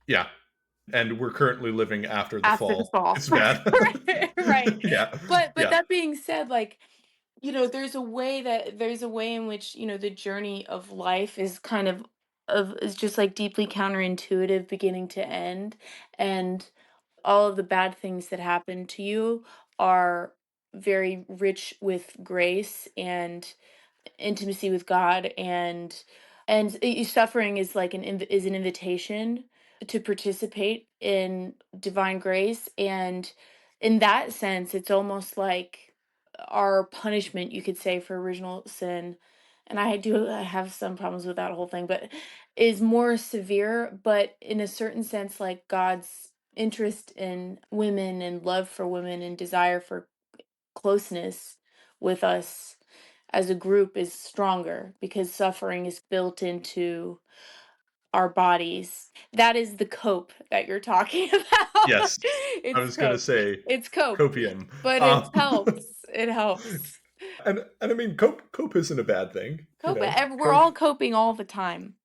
yeah, and we're currently living after the After the fall. fall. It's bad. Right, right. Yeah, But yeah, that being said, like, there's a way in which, the journey of life is kind of is just like deeply counterintuitive beginning to end, and all of the bad things that happen to you are very rich with grace and intimacy with God, suffering is like is an invitation to participate in divine grace, and in that sense it's almost like our punishment, you could say, for original sin. And I have some problems with that whole thing, but is more severe, but in a certain sense, like God's interest in women and love for women and desire for closeness with us as a group is stronger because suffering is built into our bodies. That is the cope that you're talking about. yes. I It's was gonna cope. say It's cope, copium. but it helps. It helps. And I mean, cope isn't a bad thing. You Cope. know, We're cope. all coping all the time.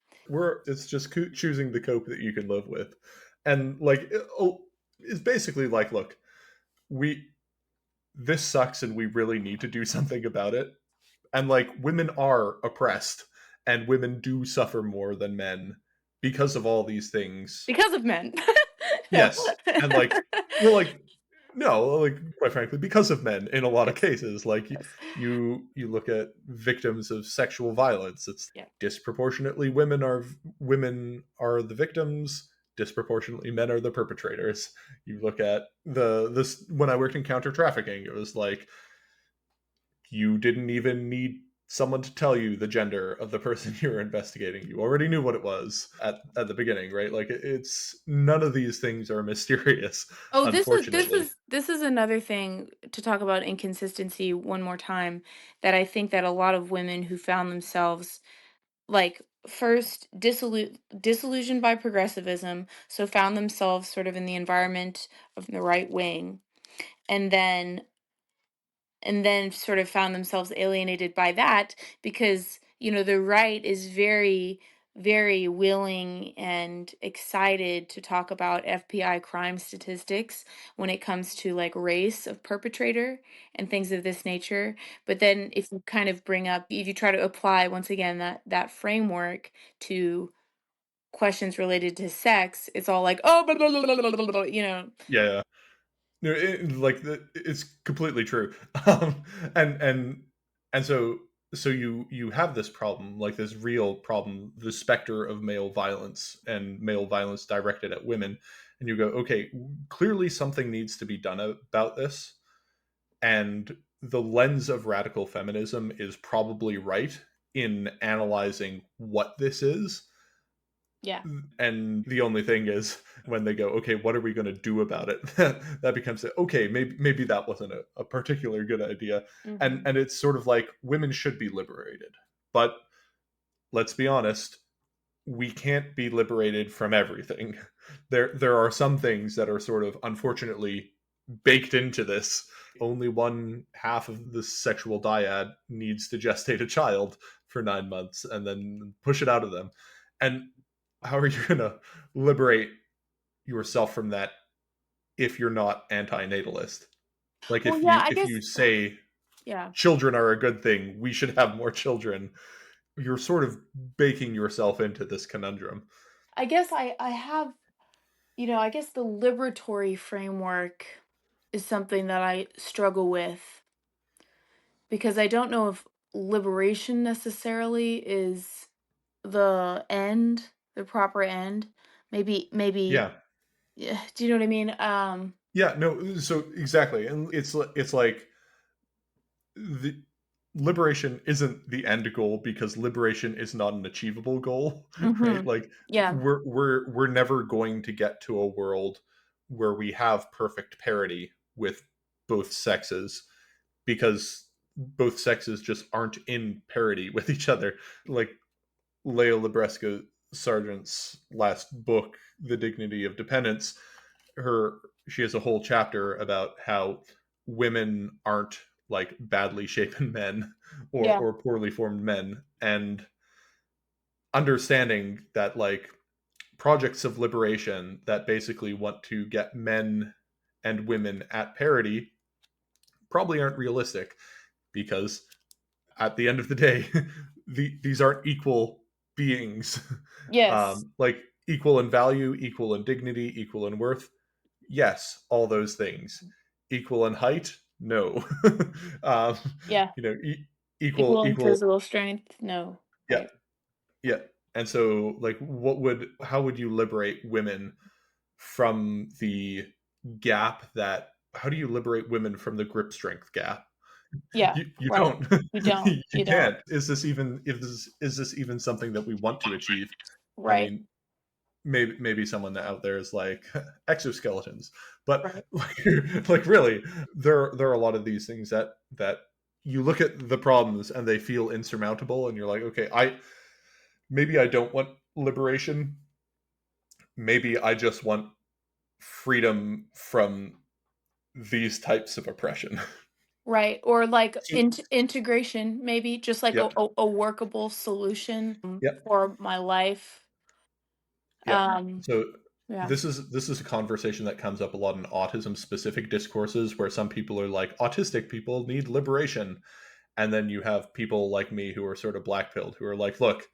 It's just choosing the cope that you can live with, and like it's basically like, look, we this sucks, and we really need to do something about it. And like, women are oppressed, and women do suffer more than men because of all these things. Because of men. No. Yes, and like, well, like, no, like, quite frankly, because of men in a lot of Yes. cases. Like, Yes. you look at victims of sexual violence, it's Yeah. disproportionately women are the victims, disproportionately men are the perpetrators. You look at the this when I worked in counter trafficking, it was like, you didn't even need someone to tell you the gender of the person you were investigating. You already knew what it was at the beginning, right? Like, it's none of these things are mysterious, Oh, unfortunately. this is another thing to talk about inconsistency one more time, that I think that a lot of women who found themselves, like, first disillusioned by progressivism, so found themselves sort of in the environment of the right wing, and then sort of found themselves alienated by that because, the right is very, very willing and excited to talk about FBI crime statistics when it comes to like race of perpetrator and things of this nature. But then if you try to apply once again that framework to questions related to sex, it's all like, oh, blah, blah, blah, blah, blah, blah, blah, Yeah, no, it's completely true. Um, and and and so you have this problem, like this real problem, the specter of male violence and male violence directed at women, and you go, okay, clearly something needs to be done about this, and the lens of radical feminism is probably right in analyzing what this is, Yeah. And the only thing is when they go, okay, what are we going to do about it? That becomes okay. Maybe that wasn't a particular good idea. Mhm. And it's sort of like women should be liberated, but let's be honest, we can't be liberated from everything. There are some things that are sort of unfortunately baked into this. Only one half of the sexual dyad needs to gestate a child for 9 months and then push it out of them. And how are you going to liberate yourself from that if you're not anti-natalist? Like Well, yeah, I if guess you say yeah. children are a good thing, we should have more children, you're sort of baking yourself into this conundrum. I guess I have, I guess the liberatory framework is something that I struggle with because I don't know if liberation necessarily is the end, the proper end. Maybe Yeah. yeah, do you know what I mean? Yeah, no, so exactly. And it's like the liberation isn't the end goal because liberation is not an achievable goal, right? Mhm. Like Yeah. we're never going to get to a world where we have perfect parity with both sexes because both sexes just aren't in parity with each other. Like Leo Libresca Sargent's last book, The Dignity of Dependence, her she has a whole chapter about how women aren't like badly shapen men Yeah. or poorly formed men, and understanding that like projects of liberation that basically want to get men and women at parity probably aren't realistic because at the end of the day these aren't equal beings. Yes. Like equal in value, equal in dignity, equal in worth, yes, all those things. Equal in height, no. um, Yeah. you know, equal, Equal in equal, physical strength. No. yeah, Right. yeah. And so, like, how would you liberate women from the gap that? How do you liberate women from the grip strength gap? Yeah. You Right. don't. You don't. You You don't. can't. Is this even something that we want to achieve? I Right. mean, maybe someone out there is like exoskeletons, but Right. like really there are a lot of these things that you look at the problems and they feel insurmountable and you're like, okay, I don't want liberation, maybe I just want freedom from these types of oppression. Right. Or like So, integration, maybe just like yep, a workable solution yep. for my life. Yeah. Um, So yeah. this is a conversation that comes up a lot in autism specific discourses where some people are like autistic people need liberation, and then you have people like me who are sort of blackpilled who are like, look,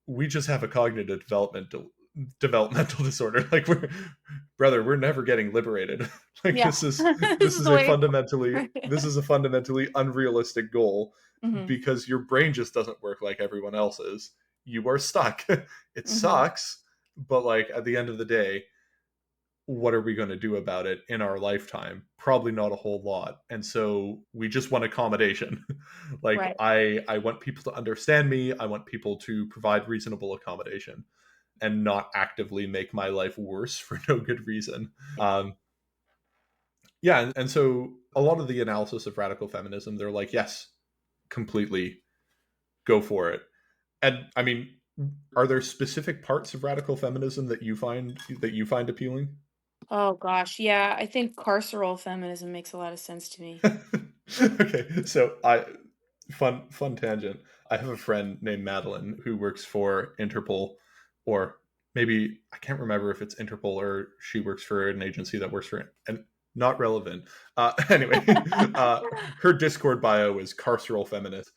we just have a cognitive developmental disorder. Like we're never getting liberated. Like Yeah. This this is is the a way. fundamentally this is a fundamentally unrealistic goal Hmm. because your brain just doesn't work like everyone else's. You are stuck. It Hmm. sucks, but like at the end of the day, what are we going to do about it in our lifetime? Probably not a whole lot. And so we just want accommodation. Like Right. I want people to understand me. I want people to provide reasonable accommodation and not actively make my life worse for no good reason. Yeah, and so a lot of the analysis of radical feminism, they're like, yes, completely go for it. And I mean, are there specific parts of radical feminism that you find appealing? Oh gosh. Yeah. I think carceral feminism makes a lot of sense to me. Okay, so I fun tangent. I have a friend named Madeline who works for Interpol, or maybe I can't remember if it's Interpol or she works for an agency that works for and not relevant. Anyway, uh, her Discord bio is carceral feminist.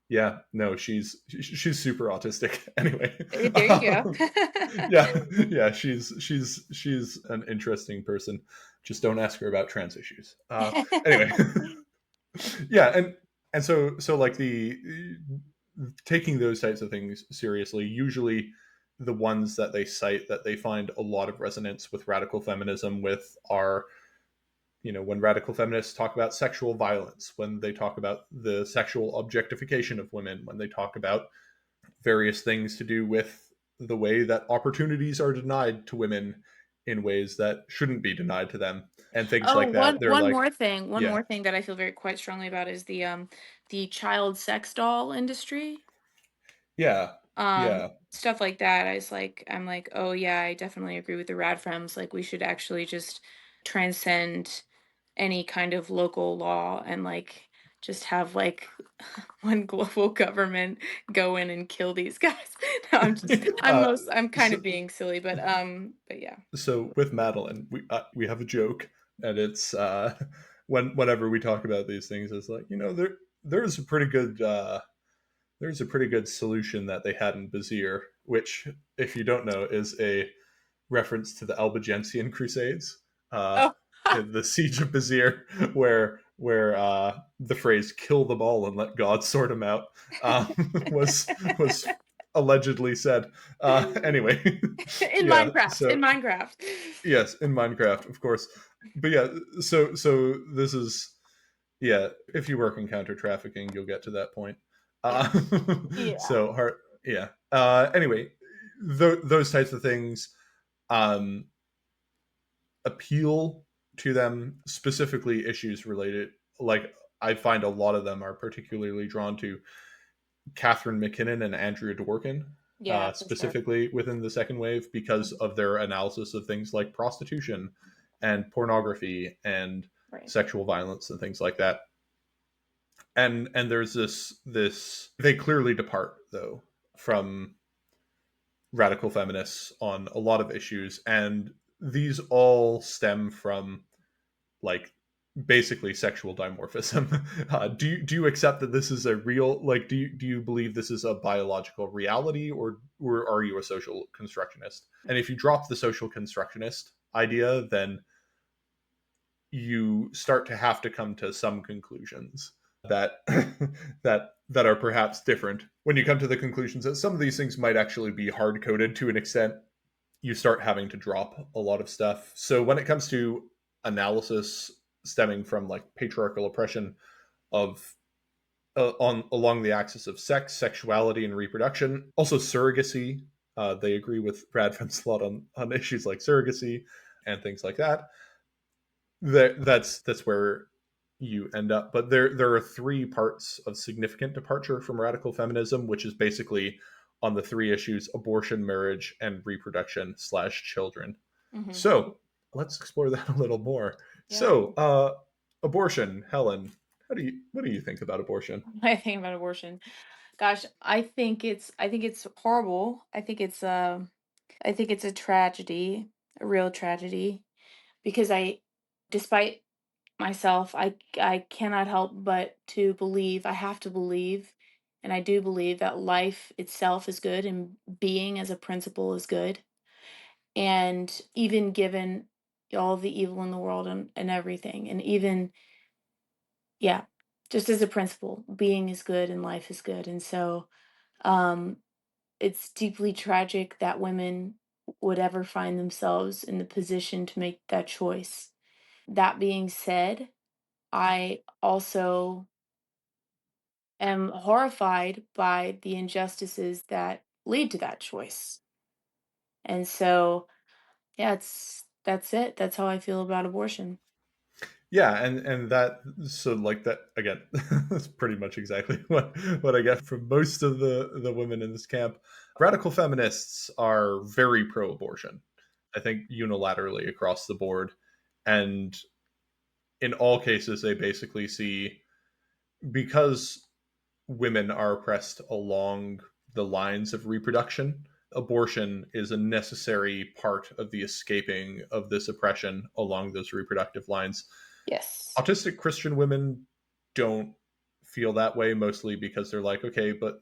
Yeah, no, she's super autistic. Anyway, There you go. yeah, yeah, she's an interesting person. Just don't ask her about trans issues. Anyway, yeah, and so like the taking those types of things seriously, usually the ones that they cite that they find a lot of resonance with radical feminism with are, when radical feminists talk about sexual violence, when they talk about the sexual objectification of women, when they talk about various things to do with the way that opportunities are denied to women in ways that shouldn't be denied to them and things Oh, like that. They're one like, more thing. One yeah, more thing that I feel very quite strongly about is the child sex doll industry. yeah, yeah. Stuff like that. I'm like, oh yeah, I definitely agree with the Radfems. Like we should actually just transcend any kind of local law and like just have like one global government go in and kill these guys. No, uh, I'm kind so, of being silly, but yeah. so with Madeline, we have a joke, and it's whenever we talk about these things, it's like, there's a pretty good there's a pretty good solution that they had in Bazir, which, if you don't know, is a reference to the Albigensian Crusades, uh, Oh, the Siege of Bazir, where the phrase "kill them all and let God sort them out" was allegedly said. Anyway, in yeah. Minecraft, in So Minecraft. yes, in Minecraft, of course. But yeah, so this is, yeah. If you work in counter trafficking, you'll get to that point. Yeah. Uh, Yeah. so hard, yeah. Anyway, those types of things um, appeal to them, specifically issues related. Like, I find a lot of them are particularly drawn to Catherine McKinnon and Andrea Dworkin, Yeah, for sure. specifically within the second wave, because Mhm. of their analysis of things like prostitution and pornography and Right. sexual violence and things like that. And there's this they clearly depart though from radical feminists on a lot of issues, and these all stem from, like, basically sexual dimorphism. Do you accept that this is a real, like, do you believe this is a biological reality, or are you a social constructionist? And if you drop the social constructionist idea, then you start to have to come to some conclusions that that are perhaps different. When you come to the conclusions that some of these things might actually be hard coded to an extent, you start having to drop a lot of stuff. So when it comes to analysis stemming from, like, patriarchal oppression of on along the axis of sex, sexuality, and reproduction, also surrogacy, they agree with Radfem's a lot on issues like surrogacy and things like that. That's where you end up. But there are three parts of significant departure from radical feminism, which is basically on the three issues: abortion, marriage, and reproduction slash children. Hmm. So let's explore that a little more. Yeah. So, abortion, Helen, what do you think about abortion? I think about abortion. Gosh, I think it's horrible. I think it's a tragedy, a real tragedy, because despite myself, I cannot help but to believe, I have to believe, and I do believe that life itself is good and being as a principle is good. And even given all the evil in the world and everything, and even, yeah, just as a principle, being is good and life is good. And so, um, it's deeply tragic that women would ever find themselves in the position to make that choice. That being said, I also am horrified by the injustices that lead to that choice. And so, yeah, that's it. That's how I feel about abortion. Yeah, and that, so, like, that again, that's pretty much exactly what I get from most of the women in this camp. Radical feminists are very pro-abortion, I think, unilaterally across the board, and in all cases they basically see, because women are oppressed along the lines of reproduction, abortion is a necessary part of the escaping of this oppression along those reproductive lines. Yes. Autistic Christian women don't feel that way, mostly because they're like, okay, but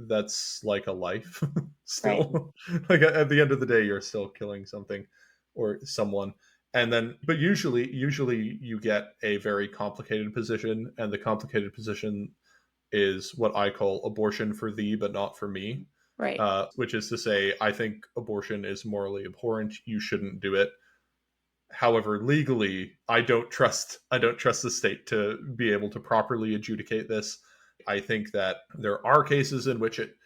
that's like a life Right. still. Like, at the end of the day, you're still killing something or someone. And then, but usually you get a very complicated position, and the complicated position is what I call abortion for thee, but not for me. Right. Which is to say, I think abortion is morally abhorrent. You shouldn't do it. However, legally, I don't trust the state to be able to properly adjudicate this. I think that there are cases in which it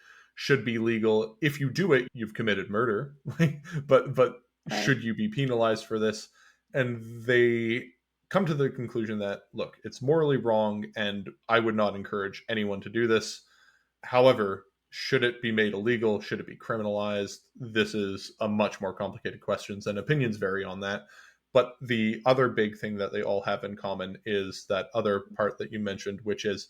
should be legal. If you do it, you've committed murder. But Right. should you be penalized for this? And they come to the conclusion that, look, it's morally wrong, and I would not encourage anyone to do this. However, should it be made illegal? Should it be criminalized? This is a much more complicated question, and opinions vary on that. But the other big thing that they all have in common is that other part that you mentioned, which is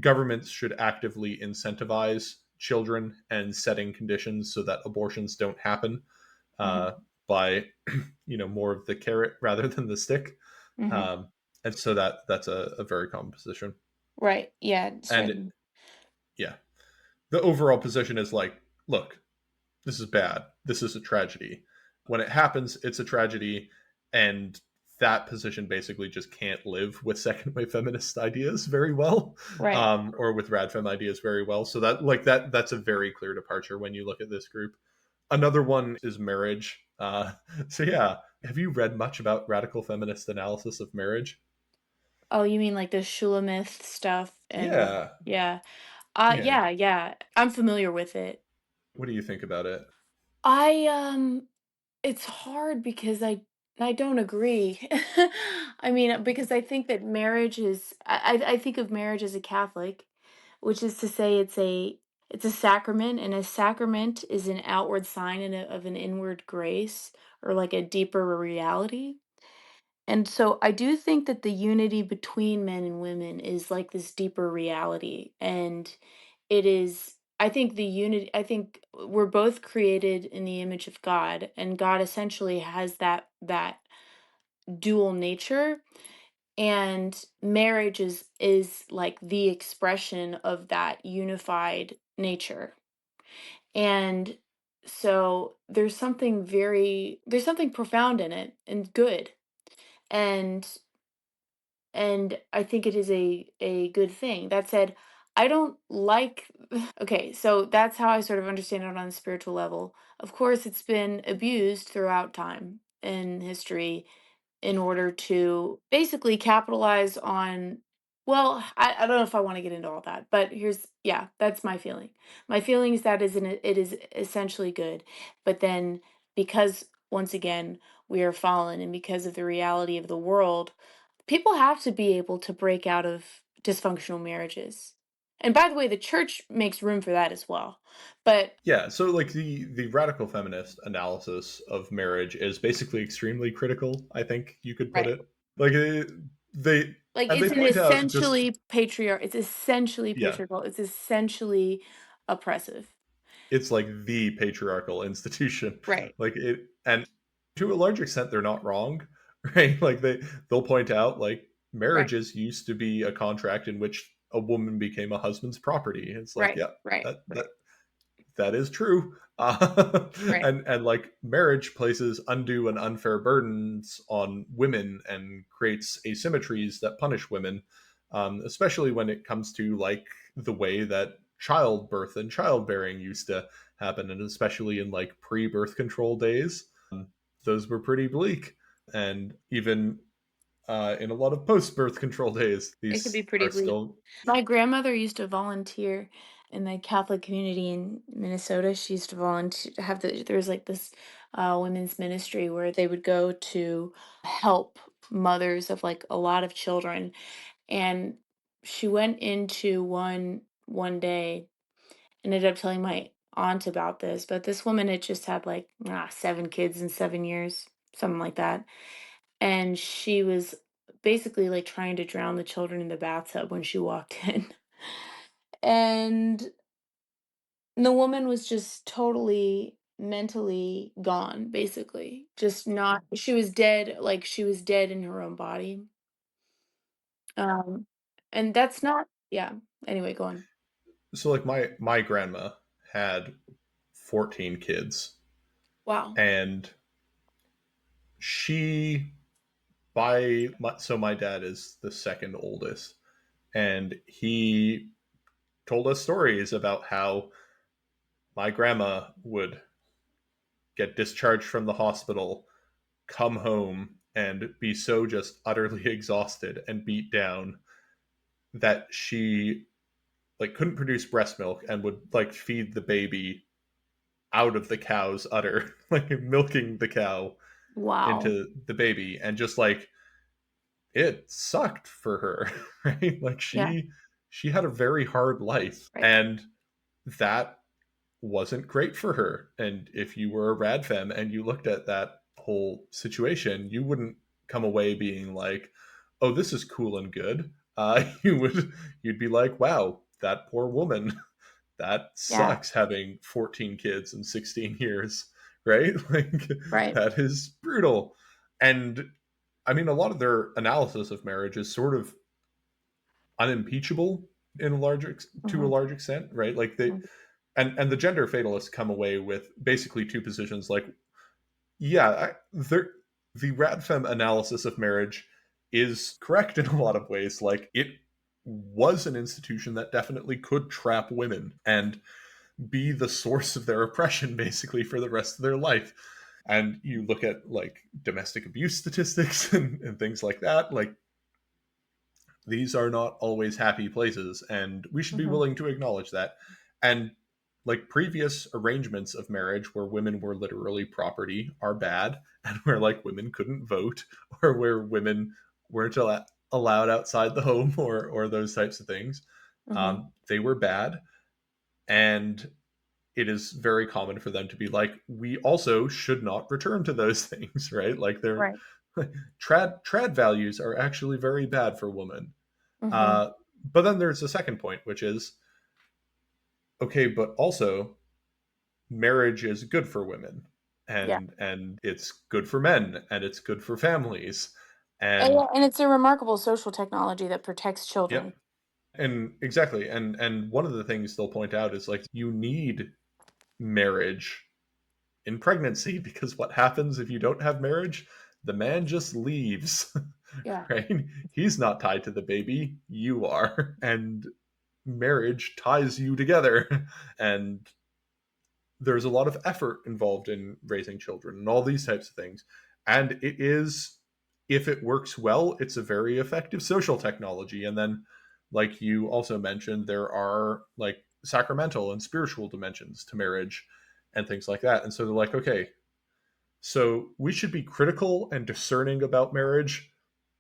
governments should actively incentivize children and setting conditions so that abortions don't happen, Hmm. uh, by more of the carrot rather than the stick. Hmm. um, and so that's a very common position. Right. Yeah, And certainly. yeah, the overall position is like, look, this is bad. This is a tragedy. When it happens, it's a tragedy. And that position basically just can't live with second wave feminist ideas very well, Right. or with radfem ideas very well. So that's a very clear departure when you look at this group. Another one is marriage. So yeah, have you read much about radical feminist analysis of marriage? Oh, you mean like the Shulamith stuff and Yeah, yeah. yeah. Yeah, yeah. I'm familiar with it. What do you think about it? I it's hard because I don't agree. I mean, because I think that marriage is I think of marriage as a Catholic, which is to say it's a sacrament, and a sacrament is an outward sign of an inward grace, or like a deeper reality. And so I do think that the unity between men and women is like this deeper reality. And it is, I think I think we're both created in the image of God, and God essentially has that dual nature. And marriage is like the expression of that unified nature. And so there's something profound in it and good. And I think it is a good thing. That said, I don't like okay, so that's how I sort of understand it on a spiritual level. Of course, it's been abused throughout time in history in order to basically capitalize on, well, I don't know if I want to get into all that, but here's, yeah, that's my feeling. My feeling is that it is essentially good. But then, because once again we are fallen, and because of the reality of the world, people have to be able to break out of dysfunctional marriages. And by the way, the church makes room for that as well. But Yeah, so like the radical feminist analysis of marriage is basically extremely critical, I think you could put right. it. Like they Like and they it's an point out just, essentially it's essentially yeah, patriarchal, it's essentially oppressive. it's like the patriarchal institution. Right. Like it, and to a large extent they're not wrong, right? Like they'll point out like Right. marriages used to be a contract in which a woman became a husband's property. It's like, Right. yeah, Right. that Right. that is true. Right. And like marriage places undue and unfair burdens on women and creates asymmetries that punish women, especially when it comes to like the way that childbirth and childbearing used to happen, and especially in like pre-birth control days, those were pretty bleak. And even in a lot of post-birth control days, It could be these pretty are bleak. still, My grandmother used to volunteer in the Catholic community in Minnesota. She used to volunteer, there was like this women's ministry where they would go to help mothers of like a lot of children. And she went into one day and ended up telling my aunt about this. But this woman had just had like 7 kids in 7 years, something like that. And she was basically like trying to drown the children in the bathtub when she walked in. And the woman was just totally mentally gone, basically. Just not, she was dead, like she was dead in her own body. Um, and that's not, yeah. Anyway, go on. so like my grandma had 14 kids, Wow. and she so my dad is the second oldest, and he told us stories about how my grandma would get discharged from the hospital, come home, and be so just utterly exhausted and beat down that she like couldn't produce breast milk and would like feed the baby out of the cow's udder, like milking the cow Wow. into the baby, and just like it sucked for her, right? Like Yeah. she had a very hard life, Right. and that wasn't great for her. And if you were a radfem and you looked at that whole situation, you wouldn't come away being like, "Oh, this is cool and good." You'd be like, "Wow, that poor woman. That Yeah. sucks having 14 kids in 16 years." Right? Like Right. that is brutal. And I mean, a lot of their analysis of marriage is sort of unimpeachable in to a Hmm. large extent, right? Like they and the gender fatalists come away with basically two positions. Like, yeah, the Radfem analysis of marriage is correct in a lot of ways. Like, it was an institution that definitely could trap women and be the source of their oppression basically for the rest of their life. And you look at like domestic abuse statistics and things like that, like these are not always happy places, and we should be Hmm. willing to acknowledge that. And like previous arrangements of marriage where women were literally property are bad, and where like women couldn't vote, or where women weren't allowed outside the home, or those types of things. Hmm. They were bad, and it is very common for them to be like, we also should not return to those things, right? Like they're Right. trad values are actually very bad for women. Hmm. uh, but then there's the second point, which is okay, but also marriage is good for women, Yeah. and it's good for men, and it's good for families, And, and yeah, and it's a remarkable social technology that protects yep, children. and exactly, and one of the things they'll point out is like you need marriage in pregnancy, because what happens if you don't have marriage? The man just leaves. Yeah. Right? He's not tied to the baby, you are, and marriage ties you together. And there's a lot of effort involved in raising children and all these types of things. And it is, if it works well, it's a very effective social technology. And then, like you also mentioned, there are like sacramental and spiritual dimensions to marriage and things like that. And so they're like, okay, so we should be critical and discerning about marriage,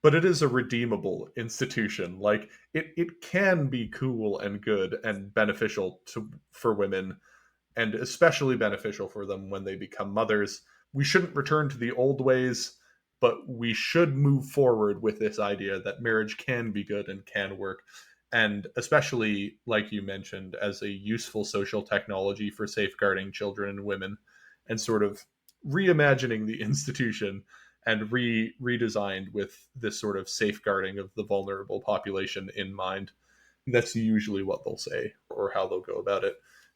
but it is a redeemable institution. Like it can be cool and good and beneficial to for women, and especially beneficial for them when they become mothers. We shouldn't return to the old ways, but we should move forward with this idea that marriage can be good and can work. And especially, like you mentioned, as a useful social technology for safeguarding children and women, and sort of reimagining the institution and redesigned with this sort of safeguarding of the vulnerable population in mind. That's usually what they'll say or how they'll go about it.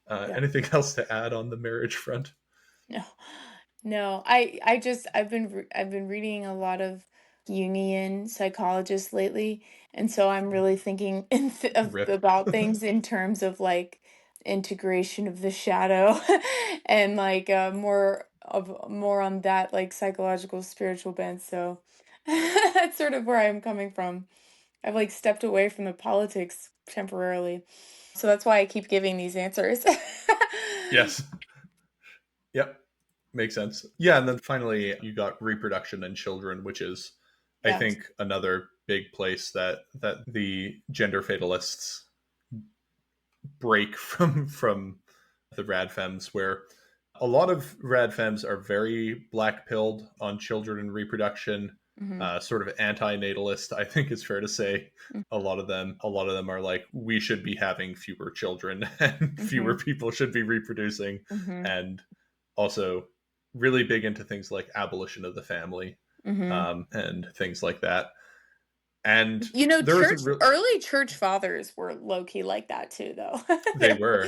Yeah. Anything else to add on the marriage front? No. No. I've been reading a lot of Jungian psychologists lately, and so I'm really thinking Rip. about things in terms of like integration of the shadow and like more on that like psychological spiritual bent. So that's sort of where I'm coming from. I've like stepped away from the politics temporarily. So that's why I keep giving these answers. Yes. Yep. Makes sense. Yeah, and then finally you got reproduction and children, which is I Yeah. think another big place that the gender fatalists break from the radfems, where a lot of radfems are very black pilled on children and reproduction, Hmm. sort of anti-natalist, I think it's fair to say. A lot of them are like, we should be having fewer children and fewer Hmm. people should be reproducing, Hmm. and also really big into things like abolition of the family, Hmm. and things like that. And You know, there is a real early church fathers were low key like that too, though. they were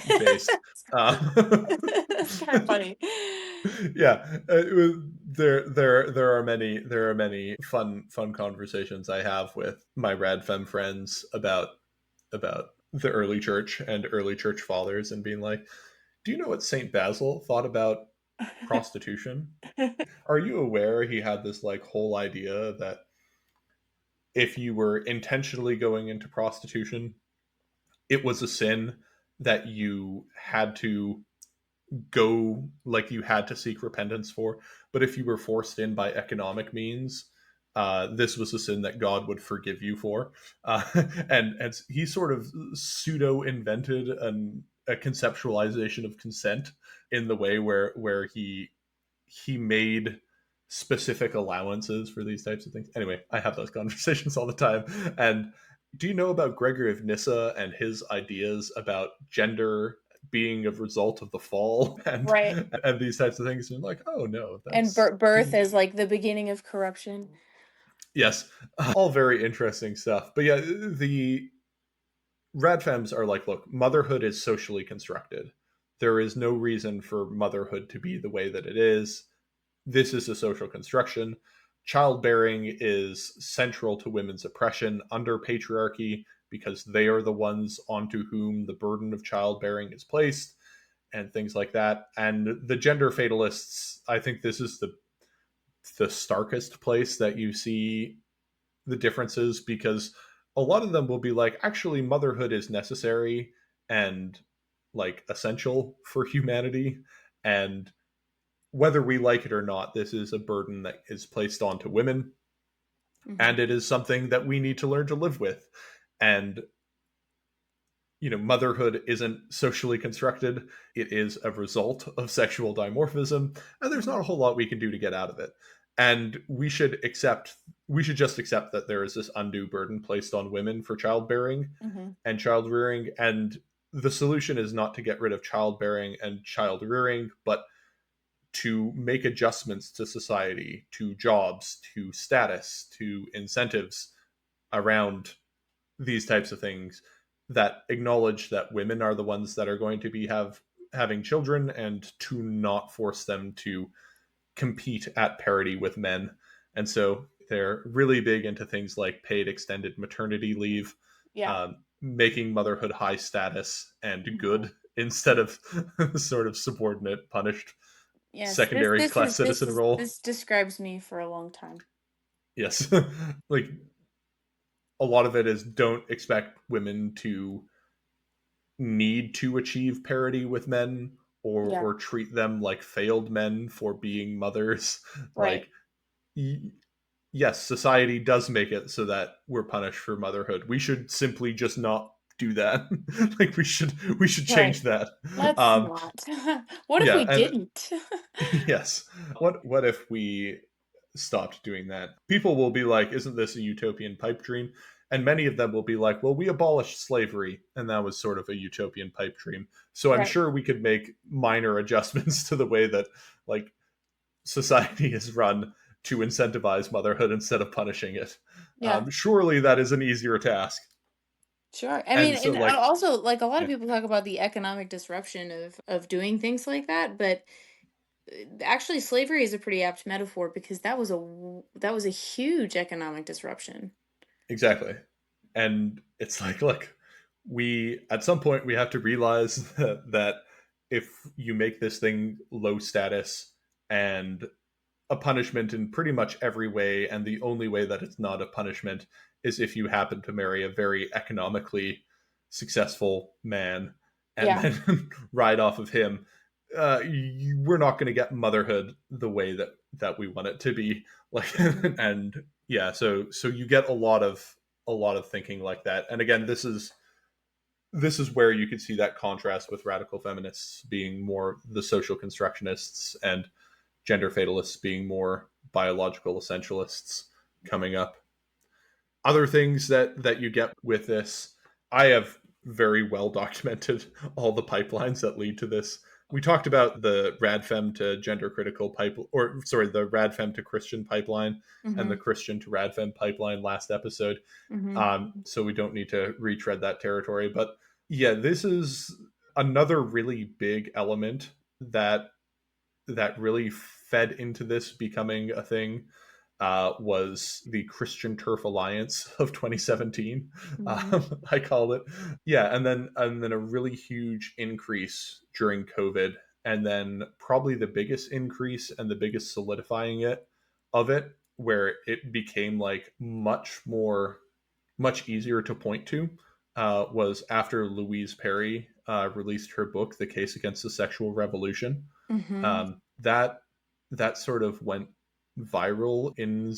based. It's kind of funny. Yeah, there are many fun conversations I have with my radfem friends about the early church and early church fathers, and being like, do you know what Saint Basil thought about prostitution? Are you aware he had this like whole idea that if you were intentionally going into prostitution, it was a sin that you had to go, like you had to seek repentance for. But if you were forced in by economic means, this was a sin that God would forgive you for. Uh, and he sort of pseudo invented a conceptualization of consent in the way where he made specific allowances for these types of things. Anyway, I have those conversations all the time. And do you know about Gregory of Nyssa and his ideas about gender being a result of the fall Right. and these types of things? And I'm like, oh no, And that's birth is like the beginning of corruption. yes, all very interesting stuff. But yeah, the radfems are like, look, motherhood is socially constructed. There is no reason for motherhood to be the way that it is. This is a social construction. Childbearing is central to women's oppression under patriarchy because they are the ones onto whom the burden of childbearing is placed and things like that. And the gender fatalists, I think this is the starkest place that you see the differences, because a lot of them will be like, actually motherhood is necessary and like essential for humanity, and whether we like it or not, this is a burden that is placed onto women, Hmm. and it is something that we need to learn to live with. And motherhood isn't socially constructed. It is a result of sexual dimorphism, and there's not Hmm. a whole lot we can do to get out of it. And we should just accept that there is this undue burden placed on women for childbearing Hmm. and child rearing. And the solution is not to get rid of childbearing and child rearing, but to make adjustments to society, to jobs, to status, to incentives around these types of things that acknowledge that women are the ones that are going to be having children, and to not force them to compete at parity with men. And so they're really big into things like paid extended maternity leave, Yeah. making motherhood high status and Hmm. good instead of sort of subordinate, punished Yes. This secondary this class is this citizen is role. this describes me for a long time. Yes. Like a lot of it is, don't expect women to need to achieve parity with men, Yeah. or treat them like failed men for being mothers. Right. Like yes, society does make it so that we're punished for motherhood. We should simply just not do that. Like we should Right. change that. Let's um not. What if yeah, we and didn't? yes, what if we stopped doing that? People will be like, isn't this a utopian pipe dream? And many of them will be like, well, we abolished slavery and that was sort of a utopian pipe dream, so I'm Right. sure we could make minor adjustments to the way that like society is run to incentivize motherhood instead of punishing it. Yeah. Surely that is an easier task. Sure. I mean, And so and like, also, like, a lot of yeah, people talk about the economic disruption of doing things like that, but actually, slavery is a pretty apt metaphor because that was a huge economic disruption. exactly. And it's like, look, we at some point we have to realize that if you make this thing low status and a punishment in pretty much every way, and the only way that it's not a punishment is if you happen to marry a very economically successful man and Yeah. then ride off of him, we're not going to get motherhood the way that we want it to be. Like, Hmm. and yeah, so you get a lot of thinking like that. And again, this is where you could see that contrast with radical feminists being more the social constructionists, and gender fatalists being more biological essentialists coming up. Other things that you get with this, I have very well documented all the pipelines that lead to this. We talked about the radfem to gender critical pipe, or sorry, the radfem to Christian pipeline and the Hmm. Christian to radfem pipeline last episode. Hmm. So we don't need to retread that territory. But yeah, this is another really big element that really fed into this becoming a thing, was the Christian Turf Alliance of 2017. Hmm. I call it, yeah, and then a really huge increase during COVID, and then probably the biggest increase and the biggest solidifying it, where it became like much easier to point to, was after Louise Perry released her book, The Case Against the Sexual Revolution. Mhm. That sort of went viral in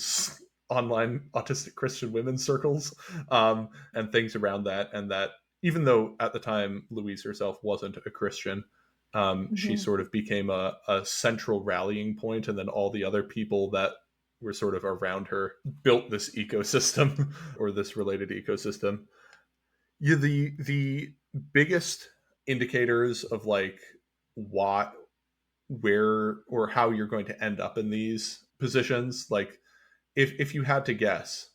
online autistic Christian women's circles, and things around that. And that even though at the time Louise herself wasn't a Christian, she Mhm. sort of became a central rallying point, and then all the other people that were sort of around her built this ecosystem or this related ecosystem. Yeah, the biggest indicators of like what, where, or how you're going to end up in these positions, like if you had to guess,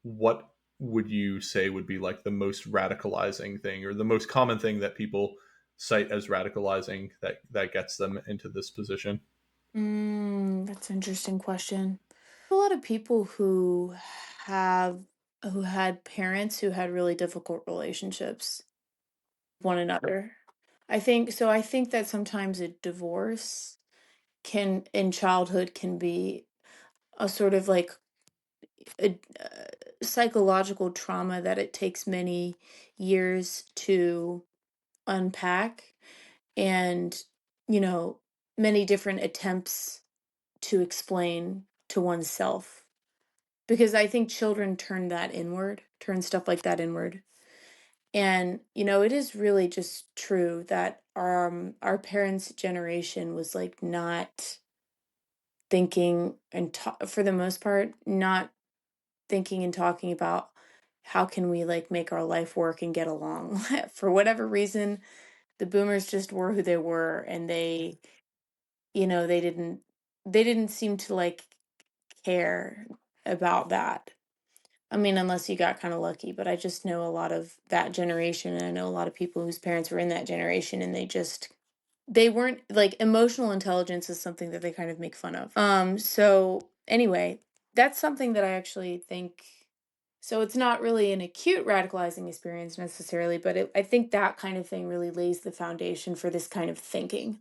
what would you say would be like the most radicalizing thing or the most common thing that people cite as radicalizing that gets them into this position? That's an interesting question. A lot of people have who had parents who had really difficult relationships with one another. I think that sometimes a divorce can in childhood can be a sort of like a psychological trauma that it takes many years to unpack, and you know many different attempts to explain to oneself, because I think children turn stuff like that inward. And it is really just true that our parents' generation was like not thinking and for the most part not thinking and talking about how can we like make our life work and get along. For whatever reason, the boomers just were who they were, and they didn't seem to like care about that. I mean, unless you got kind of lucky, but I just know a lot of that generation, and I know a lot of people whose parents were in that generation, and they weren't like emotional intelligence is something that they kind of make fun of. So anyway, that's something that I actually think, so it's not really an acute radicalizing experience necessarily, but I think that kind of thing really lays the foundation for this kind of thinking,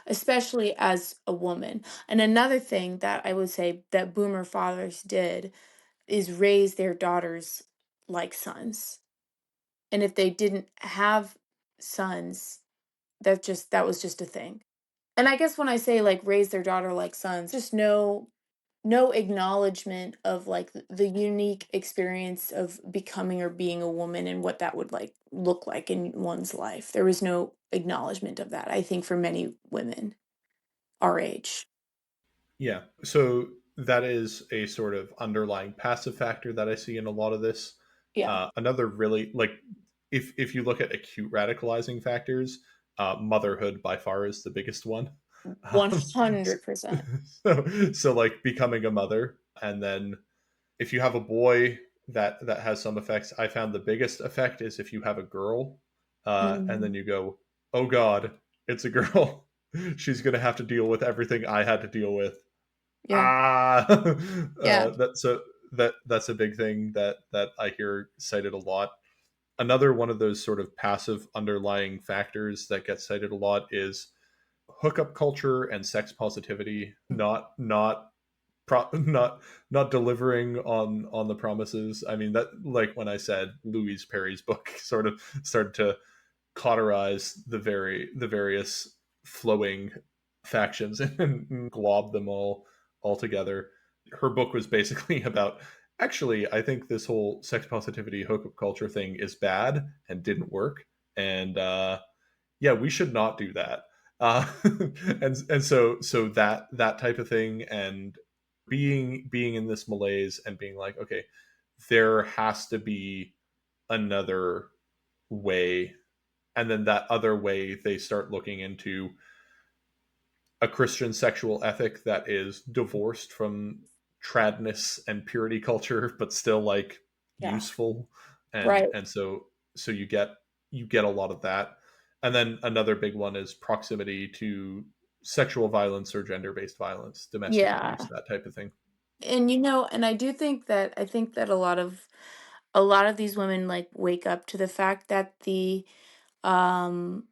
especially as a woman. And another thing that I would say that boomer fathers did is raise their daughters like sons. And if they didn't have sons, that was just a thing. And I guess when I say like raise their daughter like sons, just no acknowledgement of like the unique experience of becoming or being a woman and what that would like look like in one's life. There was no acknowledgement of that, I think, for many women our age. Yeah. So that is a sort of underlying passive factor that I see in a lot of this. Yeah. Another really like if you look at acute radicalizing factors, motherhood by far is the biggest one. Um, 100%. so like becoming a mother, and then if you have a boy, that has some effects. I found the biggest effect is if you have a girl, and then Mhm. you go, oh God, it's a girl. She's gonna have to deal with everything I had to deal with. Yeah. Yeah. That's a that's a big thing that I hear cited a lot. Another one of those sort of passive underlying factors that gets cited a lot is hookup culture and sex positivity. Not delivering on the promises. I mean, that like when I said Louise Perry's book sort of started to cauterize the various flowing factions and glob them all together. Her book was basically about, actually, I think this whole sex positivity hookup culture thing is bad and didn't work, and yeah, we should not do that. And so that type of thing, and being in this malaise and being like, okay, there has to be another way, and then that other way they start looking into a Christian sexual ethic that is divorced from tradness and purity culture, but still like Yeah. useful, Right. and so you get a lot of that. And then another big one is proximity to sexual violence or gender based violence, domestic abuse, Yeah. that type of thing. And and I think that a lot of these women like wake up to the fact that the um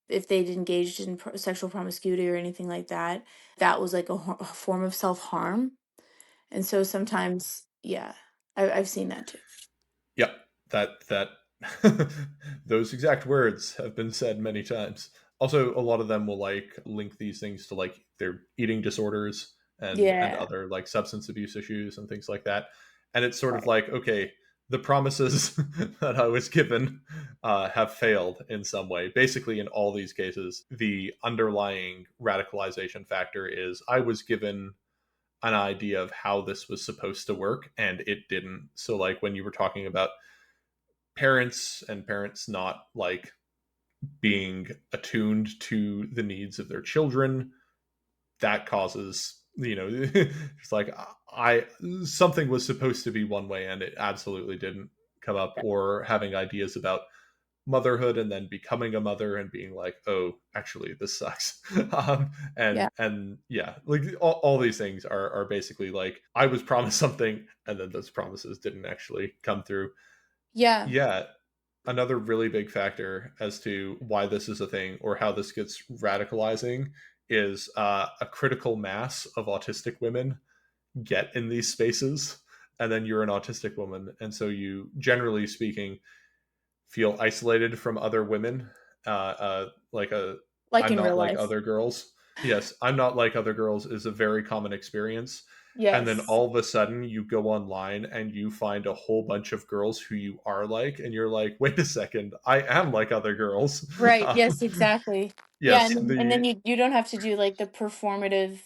if they'd engaged in sexual promiscuity or anything like that, that was like a form of self-harm. And so sometimes, yeah, I've seen that too. Yep, that Those exact words have been said many times. Also, a lot of them will like link these things to like their eating disorders and Yeah. other like substance abuse issues and things like that. And it's sort of Right. like, okay, the promises that I was given have failed in some way. Basically, in all these cases, the underlying radicalization factor is I was given an idea of how this was supposed to work and it didn't. So, like when you were talking about parents and parents not like being attuned to the needs of their children, that causes, it's like I something was supposed to be one way and it absolutely didn't come up. Or having ideas about motherhood and then becoming a mother and being like, oh, actually this sucks. Yeah. And yeah, like all these things are basically like I was promised something and then those promises didn't actually come through. Yeah. Yeah, another really big factor as to why this is a thing or how this gets radicalizing is a critical mass of autistic women get in these spaces. And then you're an autistic woman. And so you, generally speaking, feel isolated from other women. Like a, Like I'm in real not like life. other girls. Yes, I'm not like other girls is a very common experience. And then Yes. all of a sudden you go online and you find a whole bunch of girls who you are like, and you're like, wait a second, I am like other girls. Right. Yes, exactly. Yeah, Yes, and then the you don't have to do like the performative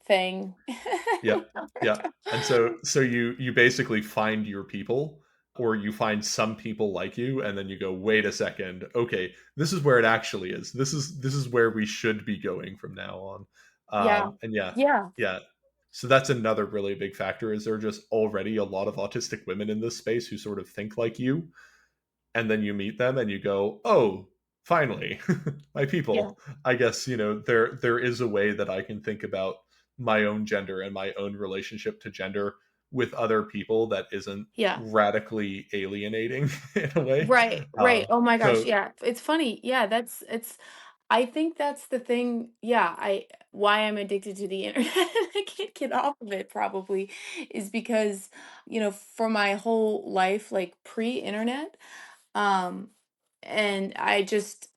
thing. yeah, yeah. And so you basically find your people or you find some people like you and then you go, "Wait a second. Okay, this is where it actually is. This is where we should be going from now on." Yeah. And yeah. Yeah. Yeah. So that's another really big factor is there are just already a lot of autistic women in this space who sort of think like you, and then you meet them and you go, "Oh, finally, my Yeah. people." I guess there is a way that I can think about my own gender and my own relationship to gender with other people that isn't Yeah. radically alienating in a way. Right, right. Oh my gosh, So yeah. It's funny. Yeah, that's it's I think that's the thing. Yeah, I why I'm addicted to the internet. I can't get off of it probably is because, for my whole life, like pre-internet, um, and I just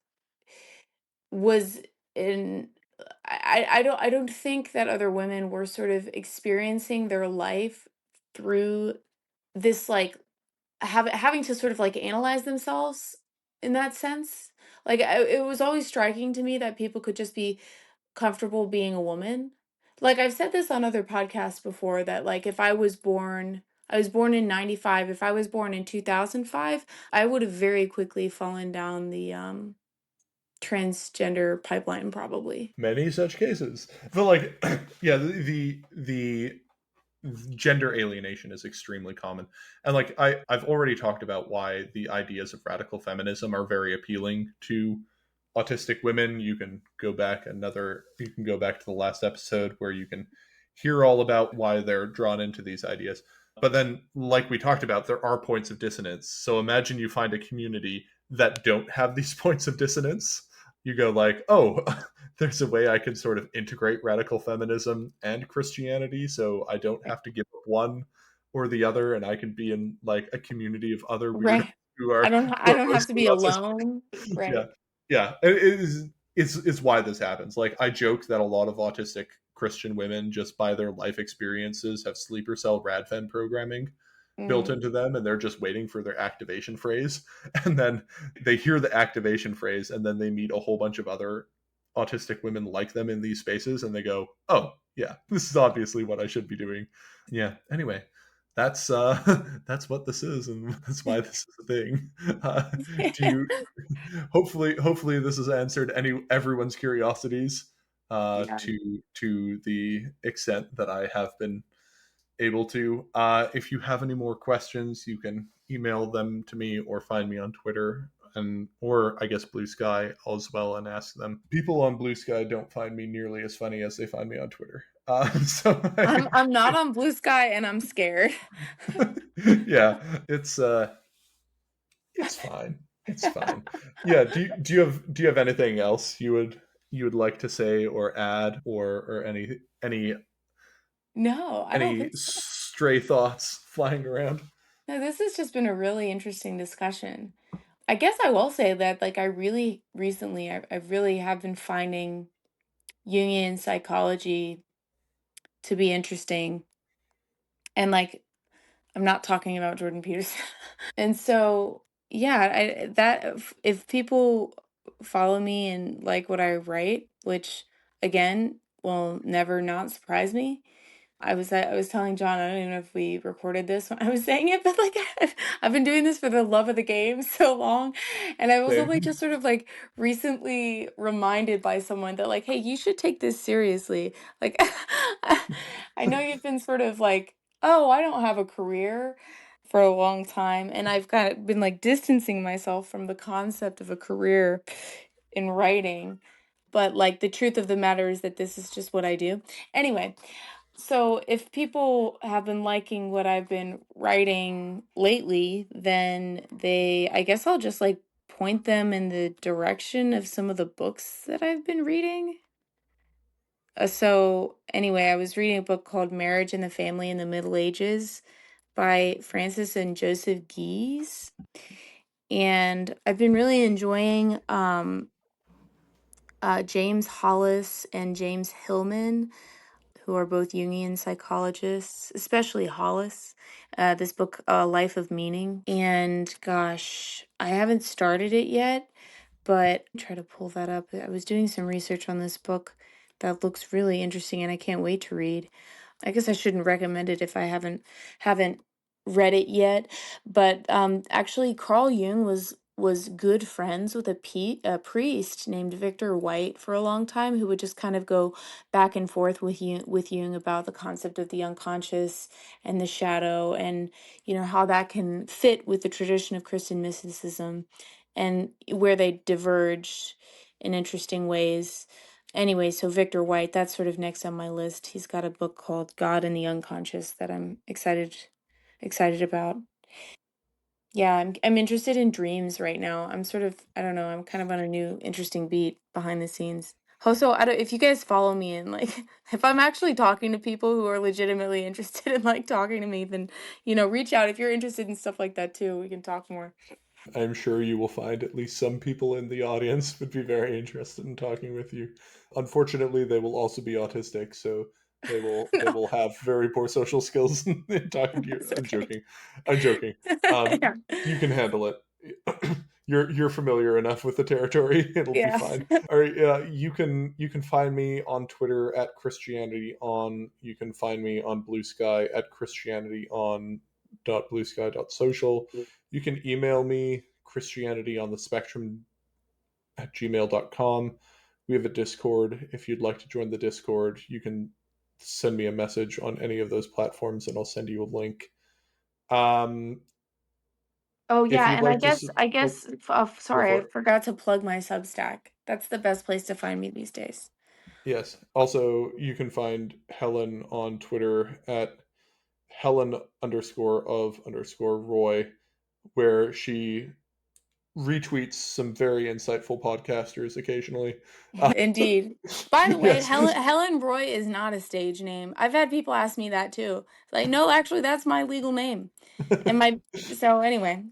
was in I don't think that other women were sort of experiencing their life through this like having to sort of like analyze themselves in that sense. Like it was always striking to me that people could just be comfortable being a woman. Like I've said this on other podcasts before that like if I was born in 95, if I was born in 2005, I would have very quickly fallen down the transgender pipeline probably. many such cases. But like yeah, the gender alienation is extremely common. And like I've already talked about why the ideas of radical feminism are very appealing to autistic women. You can go back to the last episode where you can hear all about why they're drawn into these ideas. But then like we talked about, there are points of dissonance. So imagine you find a community that don't have these points of dissonance. You go like, oh, there's a way I can sort of integrate radical feminism and Christianity, so I don't Right. have to give up one or the other, and I can be in like a community of other weirdos Right. who I are don't have to mostly be autistic. alone. Yeah, Right. yeah. It's why this happens. Like I joke that a lot of autistic Christian women, just by their life experiences, have sleeper cell radfem programming built Mm. into them and they're just waiting for their activation phrase and then they hear the activation phrase and then they meet a whole bunch of other autistic women like them in these spaces and they go, oh yeah, this is obviously what I should be doing. Yeah, anyway, that's that's what this is and that's why this is a thing. Do you hopefully this has answered everyone's curiosities Yeah. to the extent that I have been able to. If you have any more questions, you can email them to me or find me on Twitter and or I guess Blue Sky as well and ask them. People on Blue Sky don't find me nearly as funny as they find me on Twitter. So I'm not on Blue Sky and I'm scared. yeah, it's fine. It's fine. Yeah. Do you have anything else you would like to say or add or any No, I don't any think so. stray thoughts flying around? No, this has just been a really interesting discussion. I guess I will say that, like, I really recently, I really have been finding Jungian psychology to be interesting. And, like, I'm not talking about Jordan Peterson. And so, yeah, if people follow me and like what I write, which again will never not surprise me. I was telling John, I don't even know if we recorded this when I was saying it, but like I've been doing this for the love of the game so long. And I was only Same. just sort of like recently reminded by someone that like, hey, you should take this seriously. Like I know you've been sort of like, oh, I don't have a career for a long time. And I've been like distancing myself from the concept of a career in writing. But like the truth of the matter is that this is just what I do. Anyway, so if people have been liking what I've been writing lately, then I guess I'll just like point them in the direction of some of the books that I've been reading. So anyway, I was reading a book called Marriage and the Family in the Middle Ages by Francis and Joseph Gies. And I've been really enjoying James Hollis and James Hillman, who are both Jungian psychologists, especially Hollis. This book, Life of Meaning. And gosh, I haven't started it yet, but try to pull that up. I was doing some research on this book that looks really interesting, and I can't wait to read. I guess I shouldn't recommend it if I haven't read it yet. But actually, Carl Jung was good friends with a priest named Victor White for a long time, who would just kind of go back and forth with Jung about the concept of the unconscious and the shadow, and how that can fit with the tradition of Christian mysticism, and where they diverged in interesting ways. Anyway, so Victor White, that's sort of next on my list. He's got a book called God and the Unconscious that I'm excited about. Yeah, I'm interested in dreams right now. I'm sort of, I don't know, I'm kind of on a new interesting beat behind the scenes. Also, I don't, if you guys follow me and like if I'm actually talking to people who are legitimately interested in like talking to me, then reach out if you're interested in stuff like that too. We can talk more. I'm sure you will find at least some people in the audience would be very interested in talking with you. Unfortunately, they will also be autistic, so they No, will have very poor social skills in talking to you. that's I'm okay. joking. I'm joking. Yeah. You can handle it. You're familiar enough with the territory. It'll be Yeah. fine. All right. You can find me on Twitter at Christianity on. You can find me on Blue Sky at Christianity on .bluesky.social. You can email me christianityonthespectrum at gmail.com. We have a Discord. If you'd like to join the Discord, you can send me a message on any of those platforms and I'll send you a link. Um, Oh if yeah, you'd and I like to, guess I oh, guess go sorry, for I it. forgot to plug my Substack. That's the best place to find me these days. Yes. Also, you can find Helen on Twitter at Helen underscore of underscore Roy, where she retweets some very insightful podcasters occasionally. Uh, Indeed. By the way, yes. Helen Roy is not a stage name. I've had people ask me that too. It's like, no, actually, that's my legal name. And so anyway.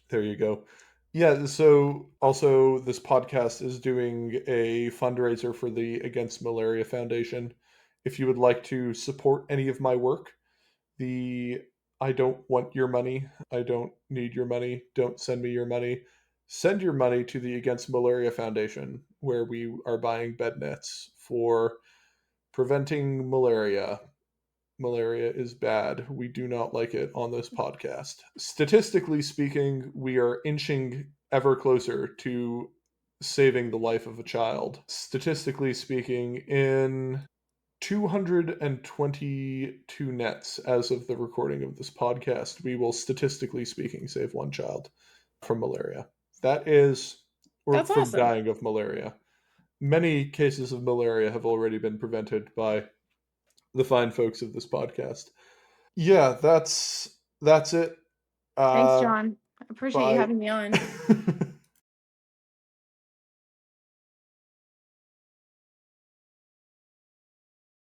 There you go. Yeah, so also this podcast is doing a fundraiser for the Against Malaria Foundation. If you would like to support any of my work, the I don't want your money, I don't need your money, don't send me your money. Send your money to the Against Malaria Foundation, where we are buying bed nets for preventing malaria. Malaria is bad. We do not like it on this podcast. Statistically speaking, we are inching ever closer to saving the life of a child. Statistically speaking, in 222 nets as of the recording of this podcast, we will statistically speaking save one child from malaria. That is, or That's from awesome. dying of malaria. Many cases of malaria have already been prevented by the fine folks of this podcast. Yeah, that's it. Thanks, Uh, John. I appreciate you bye. having me on.